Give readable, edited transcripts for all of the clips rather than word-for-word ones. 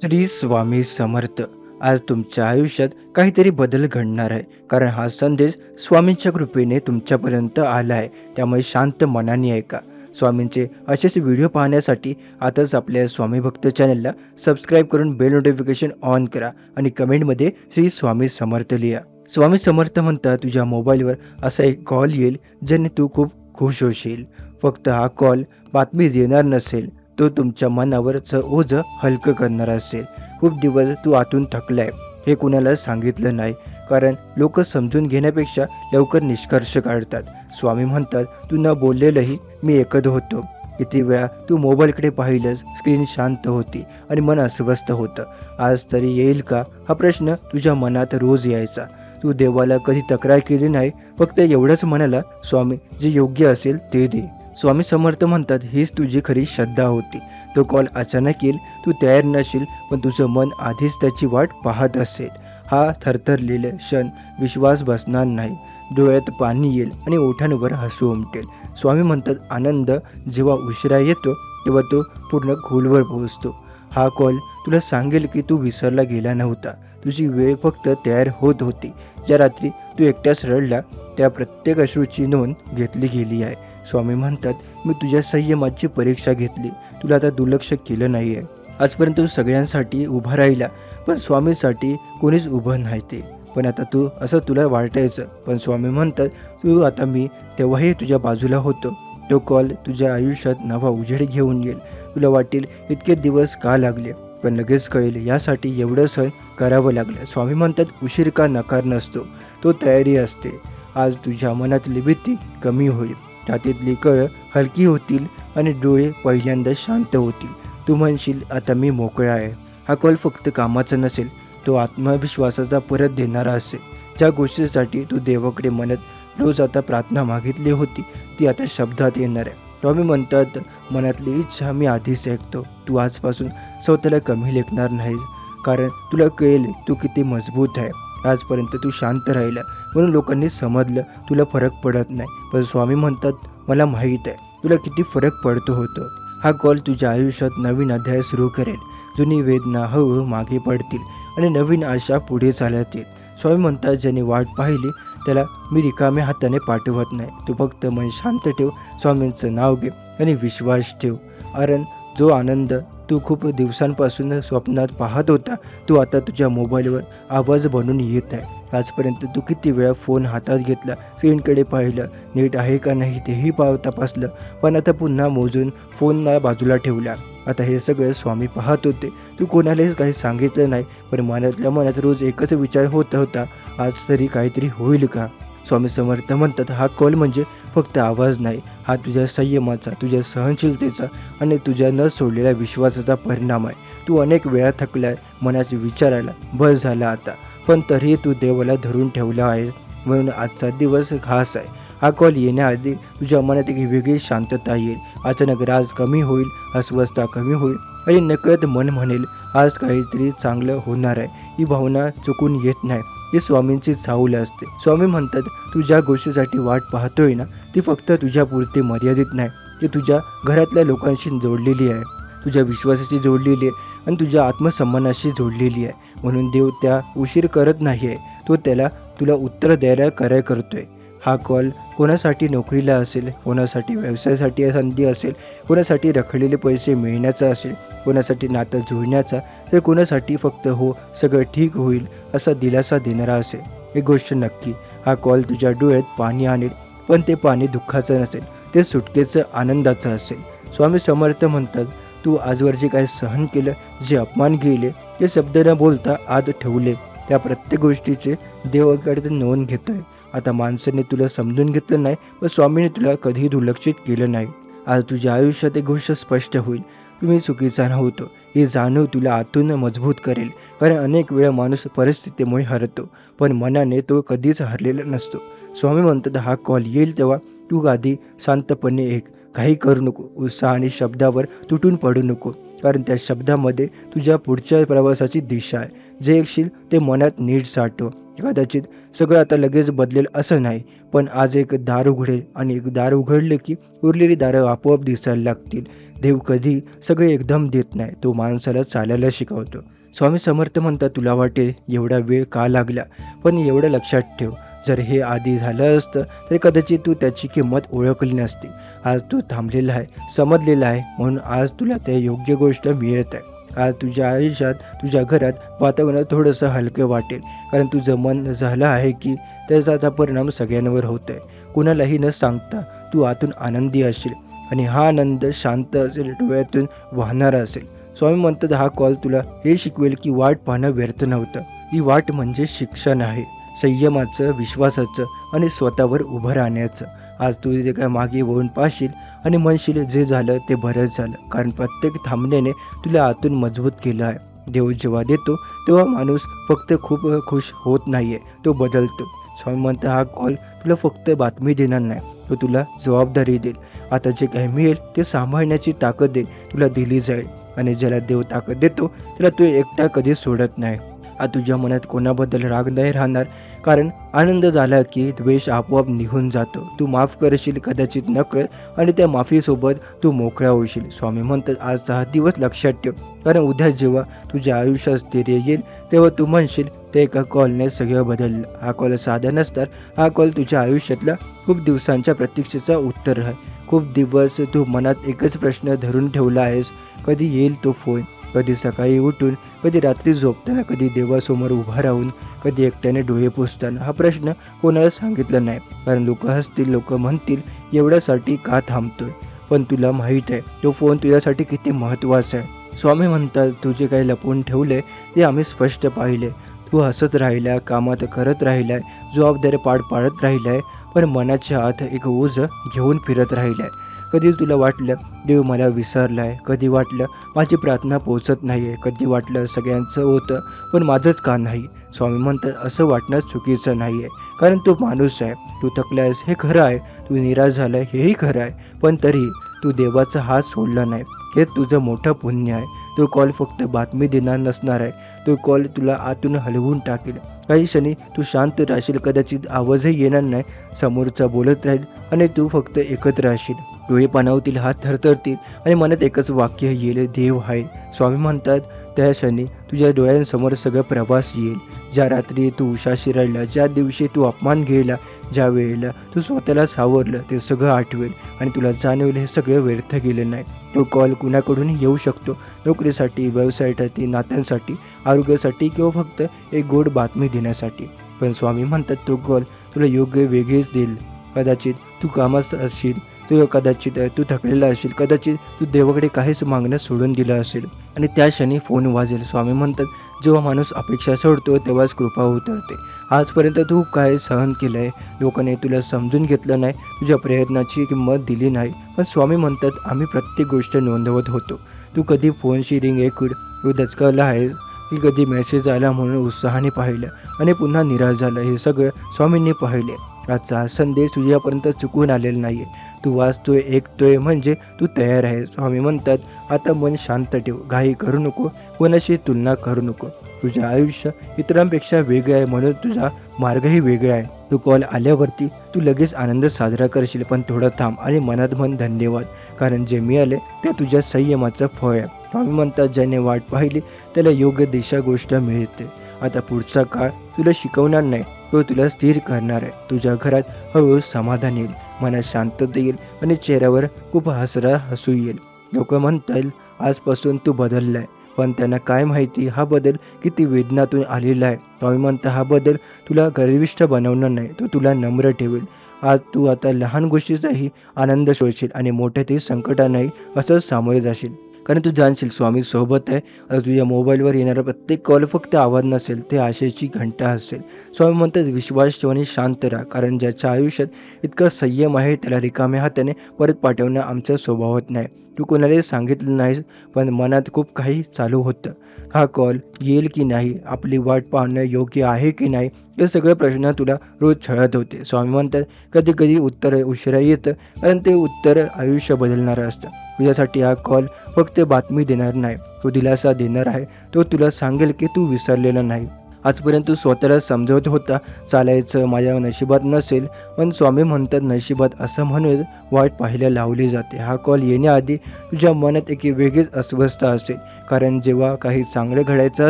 श्री स्वामी समर्थ. आज तुमच्या आयुष्यात काहीतरी बदल घडणार आहे. कारण हा संदेश स्वामींच्या कृपेने तुमच्यापर्यंत आला आहे. त्यामुळे शांत मनाने ऐका. स्वामींचे असेच व्हिडिओ पाहण्यासाठी आताच आपल्या स्वामी भक्त चॅनलला सबस्क्राईब करून बेल नोटिफिकेशन ऑन करा आणि कमेंटमध्ये श्री स्वामी समर्थ लिहा. स्वामी समर्थ म्हणतात, तुझ्या मोबाईलवर असा एक कॉल येईल ज्याने तू खूप खुश होशील. फक्त हा कॉल बातमी देणार नसेल, तो तुमच्या मनावरचं ओझं हलकं करणारा असेल. खूप दिवस तू आतून थकलाय, हे कुणाला सांगितलं नाही, कारण लोक समजून घेण्यापेक्षा लवकर निष्कर्ष काढतात. स्वामी म्हणतात, तू न बोललेलंही मी ऐकत होतो. किती वेळा तू मोबाईलकडे पाहिलंस, स्क्रीन शांत होती आणि मन अस्वस्थ होतं. आज तरी येईल का, हा प्रश्न तुझ्या मनात रोज यायचा. तू देवाला कधी तक्रार केली नाही, फक्त एवढंच म्हणाला, स्वामी जे योग्य असेल ते दे. स्वामी समर्थ म्हणतात, हीच तुझी खरी श्रद्धा होती. तो कॉल अचानक येईल, तू तयार नशील, पण तुझं मन आधीच त्याची वाट पाहत असेल. हा थरथरलेले क्षण विश्वास बसणार नाही. डोळ्यात पाणी येईल आणि ओठांवर हसू उमटेल. स्वामी म्हणतात, आनंद जेव्हा उशिरा येतो तेव्हा तो पूर्ण खोलवर पोहोचतो. हा कॉल तुला सांगेल की तू विसरला गेला नव्हता. तुझी वेळ फक्त तयार होत होती. ज्या रात्री तू एकट्याच रडला, त्या प्रत्येक अश्रूची नोंद घेतली गेली आहे. स्वामी म्हणतात, मी तुझ्या संयमाची परीक्षा घेतली. तुला आता दुर्लक्ष केलं नाही आहे. आजपर्यंत तू सगळ्यांसाठी उभा राहिला, पण स्वामीसाठी कोणीच उभं नाही ते. पण आता तू असं तुला वाटायचं, पण स्वामी म्हणतात, तू आता मी तेव्हाही तुझ्या बाजूला होतो. तो कॉल तुझ्या आयुष्यात नवा उजेड घेऊन येईल. तुला वाटेल इतके दिवस का लागले, पण लगेच कळेल यासाठी एवढं सहन करावं लागलं. स्वामी म्हणतात, उशीर का नकार नसतो, तो तयारी असते. आज तुझ्या मनातली भीती कमी होईल, छातीतली कळ हलकी होतील आणि डोळे पहिल्यांदा शांत होतील. तू म्हणशील, आता मी मोकळा आहे. हा कॉल फक्त कामाचा नसेल, तो आत्मविश्वासाचा परत देणारा असेल. ज्या गोष्टीसाठी तू देवाकडे म्हणत रोज आता प्रार्थना मागितली होती, ती आता शब्दात येणार आहे. स्वामी म्हणतात, मनातली इच्छा मी आधीच ऐकतो. तू आजपासून स्वतःला कमी लेखणार नाहीस, कारण तुला कळेल तू किती मजबूत आहे. आजपर्यंत तू शांत राहिला म्हणून लोकांनी समजलं तुला फरक पडत नाही, पण स्वामी म्हणतात, मला माहीत आहे तुला किती फरक पडतो होतो. हा कॉल तुझ्या आयुष्यात नवीन अध्याय सुरू करेल. जुनी वेदना हळूहळू मागे पडतील आणि नवीन आशा पुढे चालतील. स्वामी म्हणतात, ज्याने वाट पाहिली त्याला मी रिकाम्या हाताने पाठवत नाही. तू फक्त मन शांत ठेव, स्वामींचं नाव घे आणि विश्वास ठेव. कारण जो आनंद तू खूप दिवसांपासून स्वप्नात पाहत होता, तो आता तुझ्या मोबाईलवर आवाज बनून येत आहे. आजपर्यंत तू किती वेळा फोन हातात घेतला, स्क्रीनकडे पाहिलं, नीट आहे का नाही तेही तपासलं, पण आता पुन्हा मोजून फोनला बाजूला ठेवला. आता हे सगळं स्वामी पाहत होते. तू कोणालाही काही सांगितलं नाही, पण मनातल्या मनात रोज एकच विचार होत होता, आज तरी काहीतरी होईल का. स्वामी समर्थ म्हणतात, हा कॉल म्हणजे फक्त आवाज नाही, हा तुझ्या संयमाचा, तुझ्या सहनशीलतेचा आणि तुझ्या न सोडलेल्या विश्वासाचा परिणाम आहे. तू अनेक वेळा थकलाय, मनाचे विचारायला बस झाला आता, पण तरीही तू देवाला धरून ठेवला आहे. म्हणून आजचा दिवस खास आहे. हा कॉल येण्याआधी तुझ्या मनात एक वेगळी शांतता येईल. अचानक राज कमी होईल, अस्वस्थता कमी होईल आणि नकळत मन म्हणेल, आज काहीतरी चांगलं होणार आहे. ही भावना चुकून येत नाही, ही स्वामींची चाहूल असते. स्वामी म्हणतात, तू ज्या गोष्टीसाठी वाट पाहतोय ना, ती फक्त तुझ्यापुरती मर्यादित नाही, ती तुझ्या घरातल्या लोकांशी जोडलेली आहे, तुझ्या विश्वासाशी जोडलेली आहे आणि तुझ्या आत्मसन्मानाशी जोडलेली आहे. म्हणून देव त्या उशीर करत नाही आहे, तो तुला उत्तर द्यायला करतोय. हा कॉल कोणासाठी नोकरीला असेल, कोणासाठी व्यवसायासाठी संधी असेल, कोणासाठी रखडलेले पैसे मिळण्याचा असेल, कोणासाठी नातं जुळण्याचा, तर कोणासाठी फक्त हो सगळं ठीक होईल असा दिलासा देणारा असेल. एक गोष्ट नक्की, हा कॉल तुझ्या डोळ्यात पाणी आणेल, पण ते पाणी दुःखाचं नसेल, ते सुटकेचं आनंदाचं असेल. स्वामी समर्थ म्हणतात, तू आजवर जे काही सहन केलं, जे अपमान केले, जे शब्द न बोलता आत ठेवले, त्या प्रत्येक गोष्टीचे देवाकडे नोंद घेतोय. आता माणसाने तुला समजून घेतलं नाही, पण स्वामीने तुला कधीही दुर्लक्षित केलं नाही. आज तुझ्या आयुष्यात एक गोष्ट स्पष्ट होईल, तुम्ही चुकीचा नव्हतो. ही जाणीव तुला आतून मजबूत करेल. कारण अनेक वेळा माणूस परिस्थितीमुळे हरतो, पण मनाने तो कधीच हरलेला नसतो. स्वामी म्हणतात, हा कॉल येईल तेव्हा तू आधी शांतपणे ऐक. काही करू नको, उत्साह आणि शब्दावर तुटून पडू नको, कारण त्या शब्दामध्ये तुझ्या पुढच्या प्रवासाची दिशा आहे. जे ऐकशील ते मनात नीट साठव कदाचित सगळं आता लगेच बदलेल असं नाही, पण आज एक दार उघडेल आणि एक दार उघडले की उरलेली दारं आपोआप दिसायला लागतील. देव कधी सगळे एकदम देत नाही, तो माणसाला चालायला शिकवतो. स्वामी समर्थ म्हणतात, तुला वाटेल एवढा वेळ का लागला, पण एवढं लक्षात ठेव, जर हे आधी झालं असतं तर कदाचित तू त्याची किंमत ओळखली नसती. आज तू थांबलेला आहे, समजलेला आहे, म्हणून आज तुला त्या योग्य गोष्ट मिळत आहे. आज तुझ्या आयुष्यात, तुझ्या घरात वातावरण थोडंसं हलकं वाटेल, कारण तुझं मन झालं आहे की त्याचा आता परिणाम सगळ्यांवर होत आहे. कुणालाही न सांगता तू आतून आनंदी असशील आणि हा आनंद शांत असेल, डोळ्यातून वाहणारा असेल. स्वामी म्हणतात, हा कॉल तुला हे शिकवेल की वाट पाहणं व्यर्थ नव्हतं. ही वाट म्हणजे शिक्षण आहे, संयमाचं, विश्वासाचं आणि स्वतःवर उभं राहण्याचं. आज तू जे काय मागे वळून पाहशील आणि म्हणशील जे झालं ते बरंच झालं, कारण प्रत्येक थांबण्याने तुला आतून मजबूत केलं आहे. देव जेव्हा देतो तेव्हा माणूस फक्त खूप खुश होत नाहीये, तो बदलतो. स्वामी म्हणतात, हा कॉल तुला फक्त बातमी देणार नाही, तो तुला जबाबदारी देईल. आता जे काही मिळेल ते सांभाळण्याची ताकद तुला दिली जाईल आणि ज्याला देव ताकद देतो त्याला तो एकटा कधीच सोडत नाही. आज तुझ्या मनात कोणाबद्दल राग नाही राहणार, कारण आनंद झाला की द्वेष आपोआप निघून जातो. तू माफ करशील कदाचित नकळत आणि त्या माफीसोबत तू मोकळा होशील. स्वामी म्हणतात, आजचा हा दिवस लक्षात ठेव, कारण उद्या जेव्हा तुझ्या आयुष्यात स्थैर्य येईल तेव्हा तू म्हणशील ते एका कॉलने सगळं बदललं. हा कॉल साधा नसतात, हा कॉल तुझ्या आयुष्यातला खूप दिवसांच्या प्रतीक्षेचा उत्तर आहे. खूप दिवस तू मनात एकच प्रश्न धरून ठेवला आहेस, कधी येईल तो फोन, कधी सकाळी उठून, कधी रात्री झोपताना, कधी देवासमोर उभा राहून, कधी एकट्याने डोळे पुसताना. हा प्रश्न कोणाला सांगितला नाही, कारण लोक हसतील, लोक म्हणतील एवढ्यासाठी का थांबतोय, पण तुला माहीत आहे तो फोन तुझ्यासाठी किती महत्त्वाचा आहे. स्वामी म्हणतात, तुझे काही लपवून ठेवले ते आम्ही स्पष्ट पाहिले. तू हसत राहिला, कामात करत राहिलाय, जबाबदारी पार पाडत राहिलाय, पण मनाच्या आत एक ओझं घेऊन फिरत राहिलाय. कधी तुला वाटलं देव मला विसरलाय, कधी वाटलं माझी प्रार्थना पोचत नाहीये, कधी वाटलं सगळ्यांचं होतं पण माझंच का नाही. स्वामी म्हणतात, असं वाटणं चुकीचं नाही आहे, कारण तू माणूस आहे. तू थकलायस हे खरं आहे, तू निराश झालाय हेही खरं आहे, पण तरी तू देवाचा हात सोडला नाही, हे तुझं मोठं पुण्य आहे. तो कॉल फक्त बातमी देणार नसणार आहे, तो कॉल तुला आतून हलवून टाकेल. काही क्षणी तू शांत राहशील, कदाचित आवाजही येणार नाही, समोरचा बोलत राहील आणि तू फक्त एकत्र राहशील. डोळे पाणावतील, हात थरथरतील आणि मनात एकच वाक्य येईल, देव आहे. स्वामी म्हणतात, त्या क्षणी तुझ्या डोळ्यांसमोर सगळं प्रवास येईल. ज्या रात्री तू उशाशी रडला, ज्या दिवशी तू अपमान गेला, ज्या वेळेला तू स्वतःला सावरलं, ते सगळं आठवेल आणि तुला जाणवेल हे सगळं व्यर्थ गेलं नाही. तो कॉल कुणाकडूनही येऊ शकतो, नोकरीसाठी, व्यवसायासाठी, नात्यांसाठी, आरोग्यासाठी किंवा फक्त एक गोड बातमी देण्यासाठी. पण स्वामी म्हणतात, तो कॉल तुला योग्य वेगळीच देईल. कदाचित तू कामात असशील, कदाचित तू थकलेला असेल, कदाचित तू देवाकडे काहीच मागणं सोडून दिलं असेल आणि त्या क्षणी फोन वाजेल. स्वामी म्हणतात, जेव्हा माणूस अपेक्षा सोडतो तेव्हाच कृपा उतरते. आजपर्यंत तू काय सहन केलं आहे, लोकांनी तुला समजून घेतलं नाही, तुझ्या प्रयत्नाची किंमत दिली नाही, पण स्वामी म्हणतात, आम्ही प्रत्येक गोष्ट नोंदवत होतो. तू कधी फोनची रिंग ऐकून तू दचकला आहेस की कधी मेसेज आला म्हणून उत्साहाने पाहिलं आणि पुन्हा निराश झालं, हे सगळं स्वामींनी पाहिले. आजचा संदेश तुझ्यापर्यंत चुकून आलेला नाही आहे, तू वाचतोय, ऐकतोय म्हणजे तू तयार आहे. स्वामी म्हणतात, आता मन शांत ठेव, घाई करू नको, कोणाशी तुलना करू नको. तुझं आयुष्य इतरांपेक्षा वेगळं आहे, म्हणून तुझा मार्गही वेगळा आहे. तू कॉल आल्यावरती तू लगेच आनंद साजरा करशील, पण थोडं थांब आणि मनात म्हण धन्यवाद, कारण जे मिळाले ते तुझ्या संयमाचं फळ आहे. स्वामी म्हणतात, ज्याने वाट पाहिली त्याला योग्य दिशा गोष्ट मिळते. आता पुढचा काळ तुला शिकवणार नाही, तो तुला स्थिर करणार आहे. तुझ्या घरात हळूहळू समाधान येईल, मनात शांतता येईल आणि चेहऱ्यावर खूप हसरा हसू येईल. लोक म्हणतील आजपासून तू बदललाय, पण त्यांना काय माहिती हा बदल किती वेदनातून आलेला आहे. स्वामी म्हणता, हा बदल तुला गर्विष्ठ बनवणार नाही, तो तुला नम्र ठेवेल. आज तू आता लहान गोष्टीचाही आनंद शोधशील आणि मोठ्यातही संकटांनाही असंच सामोरे जाशील, कारण तू जाणशील स्वामी सोबत आहे. आता तुझ्या मोबाईलवर येणारा प्रत्येक कॉल फक्त आवाज नसेल, ते आशेची घंटा असेल. स्वामी म्हणतात, विश्वास ठेव आणि शांत राहा, कारण ज्याच्या आयुष्यात इतका संयम आहे त्याला रिकाम्या हाताने परत पाठवणं आमचा स्वभावात नाही. तू कोणालाही सांगितलं नाहीस, पण मनात खूप काही चालू होतं. हा कॉल येईल की नाही, आपली वाट पाहणं योग्य आहे की नाही, हे सगळे प्रश्न तुला रोज छळत होते. स्वामी म्हणतात, कधी कधी उत्तर उशिरा येतं, कारण ते उत्तर आयुष्य बदलणारं असतं. तुझ्यासाठी हा कॉल फक्त बातमी देणार नाही, तो दिलासा देणार आहे. तो तुला सांगेल की तू विसरलेला नाही. आजपर्यंत तू स्वतःला समजवत होता चालायचं माझ्या नशिबात नसेल, पण स्वामी म्हणतात नशिबात असं म्हणून वाट पाहायला लावली जाते. हा कॉल येण्याआधी तुझ्या मनात एक वेगळीच अस्वस्थता असेल, कारण जेव्हा काही चांगलं घडायचं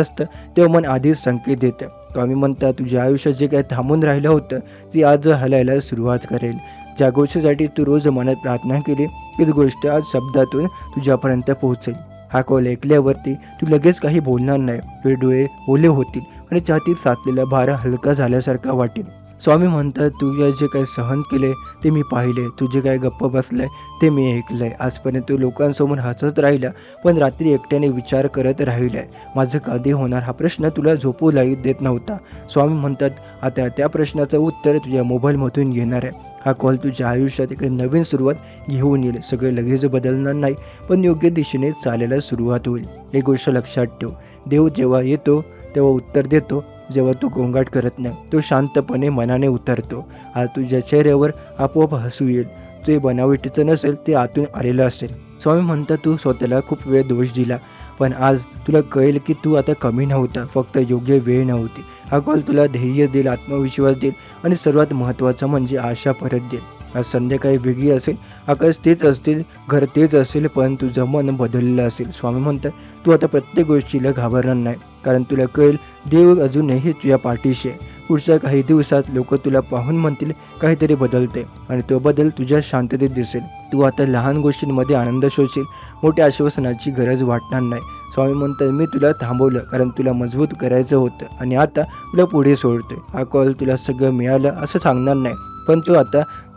असतं तेव्हा मन आधीच संकेत देतं. स्वामी म्हणतात तुझ्या आयुष्यात जे काही थांबून राहिलं होतं ती आज हलायला सुरुवात करेल. ज्या गोष्टीसाठी तू रोज मनात प्रार्थना केली तीच गोष्ट आज शब्दातून तुझ्यापर्यंत पोहोचेल. हा कॉल ऐकल्यावरती तू लगेच काही बोलणार नाही. तुझे डोळे ओले होतील आणि छातीत साचलेला भार हलका झाल्यासारखा वाटेल. स्वामी म्हणतात तू जे काही सहन केले ते मी पाहिले, तू जे काही गप्प बसलाय ते मी ऐकलंय. आजपर्यंत तू लोकांसमोर हसत राहिला, पण रात्री एकट्याने विचार करत राहिलाय. माझं कधी होणार हा प्रश्न तुला झोपू देत नव्हता. स्वामी म्हणतात आता त्या प्रश्नाचं उत्तर तुझ्या मोबाईलमधून येणार आहे. हा कॉल तुझ्या आयुष्यात एक नवीन सुरुवात घेऊन येईल. सगळे लगेच बदलणार नाही, पण योग्य दिशेने चालायला सुरुवात होईल. एक गोष्ट लक्षात ठेव, देव जेव्हा येतो तेव्हा उत्तर देतो, जेव्हा तू गोंगाट करत नाही तो शांतपणे मनाने उतरतो. आज तुझ्या चेहऱ्यावर आपोआप हसू येईल. ते बनावटीचं नसेल, ते आतून आलेलं असेल. स्वामी म्हणतात तू स्वतःला खूप वेळ दोष दिला, पण आज तुला कळेल की तू आता कमी नव्हता, फक्त योग्य वेळ नव्हती. हा कॉल तुला धैर्य देईल, आत्मविश्वास देईल आणि सर्वात महत्त्वाचं म्हणजे आशा परत देईल. आज संध्याकाळी वेगळी असेल, आकाश तेच असतील, घर तेच असेल, पण तुझं मन बदललं असेल. स्वामी म्हणतात तू आता प्रत्येक गोष्टीला घाबरणार नाही, कारण तुला कळेल देव अजूनही तुझ्या पाठीशी आहे. पुढच्या काही दिवसात लोक तुला पाहून म्हणतील काहीतरी बदलते, आणि तो बदल तुझ्या शांततेत दिसेल. तू आता लहान गोष्टींमध्ये आनंद शोधशील, मोठ्या आश्वासनाची गरज वाटणार नाही. स्वामी म्हणतात मी तुला थांबवलं कारण तुला मजबूत करायचं होतं, आणि आता तुला पुढे सोडतोय. हा कॉल तुला सगळं मिळालं असं सांगणार नाही, पण तो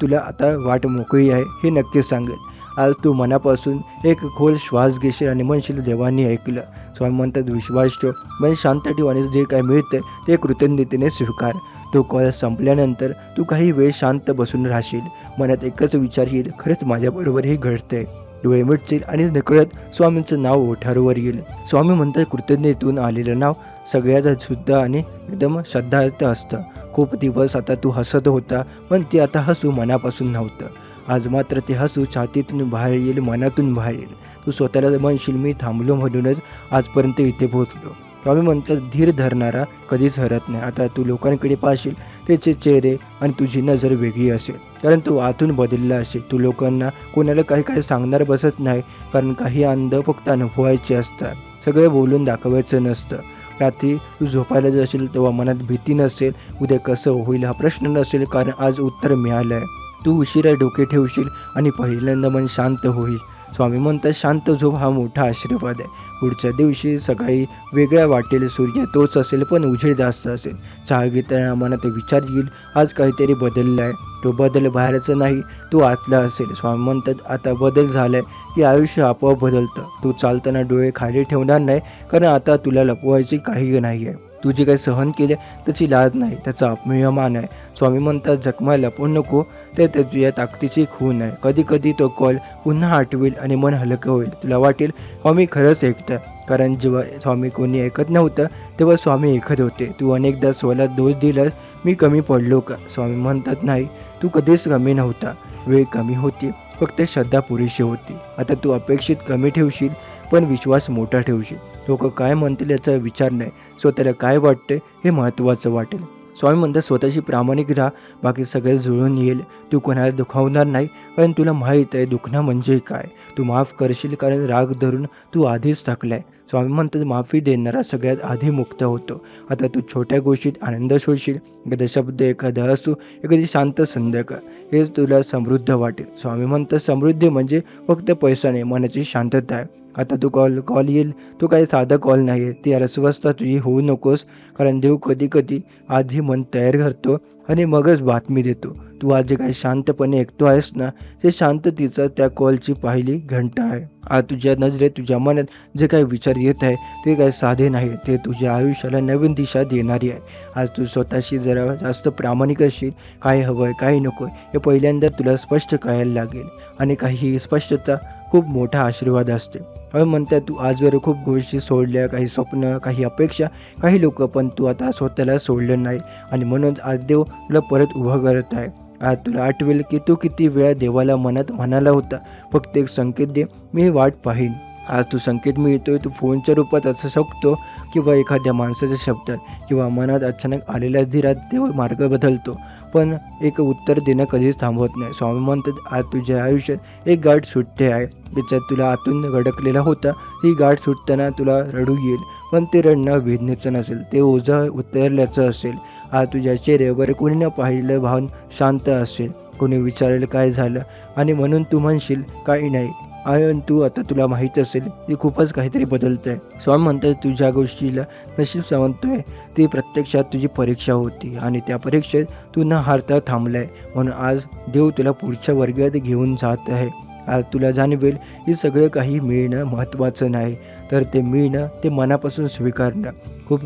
तुला आता वाट मोकळी आहे हे नक्कीच सांगेल. आज तू मनापासून एक खोल श्वास घेशील आणि म्हणशील देवानी ऐकलं. स्वामी म्हणतात विश्वास ठेव, मन शांत ठेव आणि जे काय मिळतं ते कृतज्ञतेने स्वीकार. तो कॉल संपल्यानंतर तू काही वेळ शांत बसून राहशील. मनात एकच विचार येईल, खरंच माझ्याबरोबर हे घडतंय. डोळे मिटतील आणि नकळत स्वामींचं नाव ओठारवर येईल. स्वामी म्हणतात कृतज्ञतेतून आलेलं नाव सगळ्यात शुद्ध आणि एकदम श्रद्धार्थ असतं. खूप दिवस आता तू हसत होता, पण ते आता हसू मनापासून नव्हतं. आज मात्र ते हसू छातीतून बाहेर येईल, मनातून बाहेर येईल. तू स्वतःला म्हणशील मी थांबलो म्हणूनच आजपर्यंत इथे पोहोचलो. स्वामी म्हणतात धीर धरणारा कधीच हरत नाही. आता तू लोकांकडे पाहशील त्याचे चेहरे आणि तुझी नजर वेगळी असेल, कारण तू आतून बदलला असेल. तू लोकांना कोणाला काही सांगणार बसत नाही, कारण काही आनंद फक्त अनुभवायचे असतात, सगळे बोलून दाखवायचं नसतं. रात्री तू झोपायला जाशील तेव्हा मनात भीती नसेल, उद्या कसं होईल हा प्रश्न नसेल, कारण आज उत्तर मिळालं आहे. तू उशिरा डोके ठेवशील आणि पहिल्यांदा मन शांत होईल. स्वामी म्हणतात शांत झोप हा मोठा आशीर्वाद आहे. पुढच्या दिवशी सकाळी वेगळ्या वाटेल, सूर्य तोच असेल पण उजेड जास्त असेल. चहा घेताना मनात विचार येईल आज काहीतरी बदललं आहे. तो बदल बाहेरचा नाही, तो आतला असेल. स्वामी म्हणतात आता बदल झालाय की आयुष्य आपोआप बदलतं. तू चालताना डोळे खाली ठेवणार नाही, कारण आता तुला लपवायची काही नाही आहे. तू जे काही सहन केले त्याची लाज नाही, त्याचा अपमान आहे. स्वामी म्हणतात जखमा लपवू नको, ते तुझ्या ताकदीची खून आहे. कधी कधी तो कॉल पुन्हा आठवेल आणि मन हलकं होईल. तुला वाटेल स्वामी खरंच ऐकतं, कारण जेव्हा स्वामी कोणी ऐकत नव्हतं तेव्हा स्वामी ऐकत होते. तू अनेकदा स्वतःला दोष दिलास, मी कमी पडलो का? स्वामी म्हणतात नाही, तू कधीच कमी नव्हता. वेळ कमी होती, फक्त श्रद्धा पुरेशी होती. आता तू अपेक्षित कमी ठेवशील, पण विश्वास मोठा ठेवशील. लोक काय म्हणतील याचा विचार नाही, स्वतःला काय वाटतं हे महत्त्वाचं वाटेल. स्वामी म्हणतात स्वतःशी प्रामाणिक राहा, बाकी सगळे जुळून येईल. तू कोणाला दुखावणार नाही, कारण तुला माहीत आहे दुखणं म्हणजे काय. तू माफ करशील, कारण राग धरून तू आधीच थकलाय. स्वामी म्हणतात माफी देणारा सगळ्यात आधी मुक्त होतो. आता तू छोट्या गोष्टीत आनंद शोधशील, एखादा शब्द, एखादा हसू, एखादी शांत संध्याकाळ, हेच तुला समृद्ध वाटेल. स्वामी म्हणतात समृद्धी म्हणजे फक्त पैसा नाही, मनाची शांतता आहे. आता तू कॉल येईल, तो काही साधा कॉल नाही आहे, ती अस्वस्थता तुझी होऊ नकोस, कारण देव कधी कधी आधी मन तयार करतो आणि मगच बातमी देतो. तू आज जे काही शांतपणे ऐकतो आहेस ना, ते शांततेचा त्या कॉलची पहिली घंटा आहे. आज तुझ्या नजरेत, तुझ्या मनात जे काही विचार येत आहे ते काही साधे नाही, ते तुझ्या आयुष्याला नवीन दिशा देणारी आहे. आज तू स्वतःशी जरा जास्त प्रामाणिक असशील, काय हवं आहे काय नको आहे हे पहिल्यांदा तुला स्पष्ट कळायला लागेल, आणि काही स्पष्टता खूप मोठा आशीर्वाद असते. हवे म्हणतात तू आजवर खूप गोष्टी सोडल्या, काही स्वप्न, काही अपेक्षा, काही लोक, पण तू आता स्वतःला सोडलं नाही, आणि म्हणून आज देव तुला परत उभं करत आहे. आज तुला आठवेल की तू किती वेळा देवाला मनात म्हणाला होता, फक्त एक संकेत दे, मी वाट पाहीन. आज तू संकेत मिळतोय, तू फोनच्या रूपात असू शकतो किंवा एखाद्या माणसाच्या शब्दात किंवा मनात अचानक आलेल्या धीरात देव मार्ग बदलतो. पण एक उत्तर देणं कधीच थांबवत नाही. स्वामी म्हणतात, आज तुझ्या आयुष्यात एक गाठ सुटते आहे, ज्याच्यात तुला आतून गडकलेला होता. ही गाठ सुटताना तुला रडू येईल, पण ते रडणं वेदनेचं नसेल, ते ओझं उतरल्याचं असेल. आज तुझ्या चेहऱ्यावर कोणी न पाहिलं भान शांत असेल. कोणी विचारेल काय झालं, आणि म्हणून तू म्हणशील काही नाही. आणि तू आता तुला माहीत असेल की खूपच काहीतरी बदलतंय. स्वामी म्हणतात, तू ज्या गोष्टीला नशीब समजतोय ती प्रत्यक्षात तुझी परीक्षा होती, आणि त्या परीक्षेत तू न हारता थांबलाय. म्हणून आज देव तुला पुढच्या वर्गात घेऊन जात आहे. आज तुला जाणवेल की सगळं काही मिळणं महत्त्वाचं नाही, तर ते मिळणं, ते मनापासून स्वीकारणं. खूप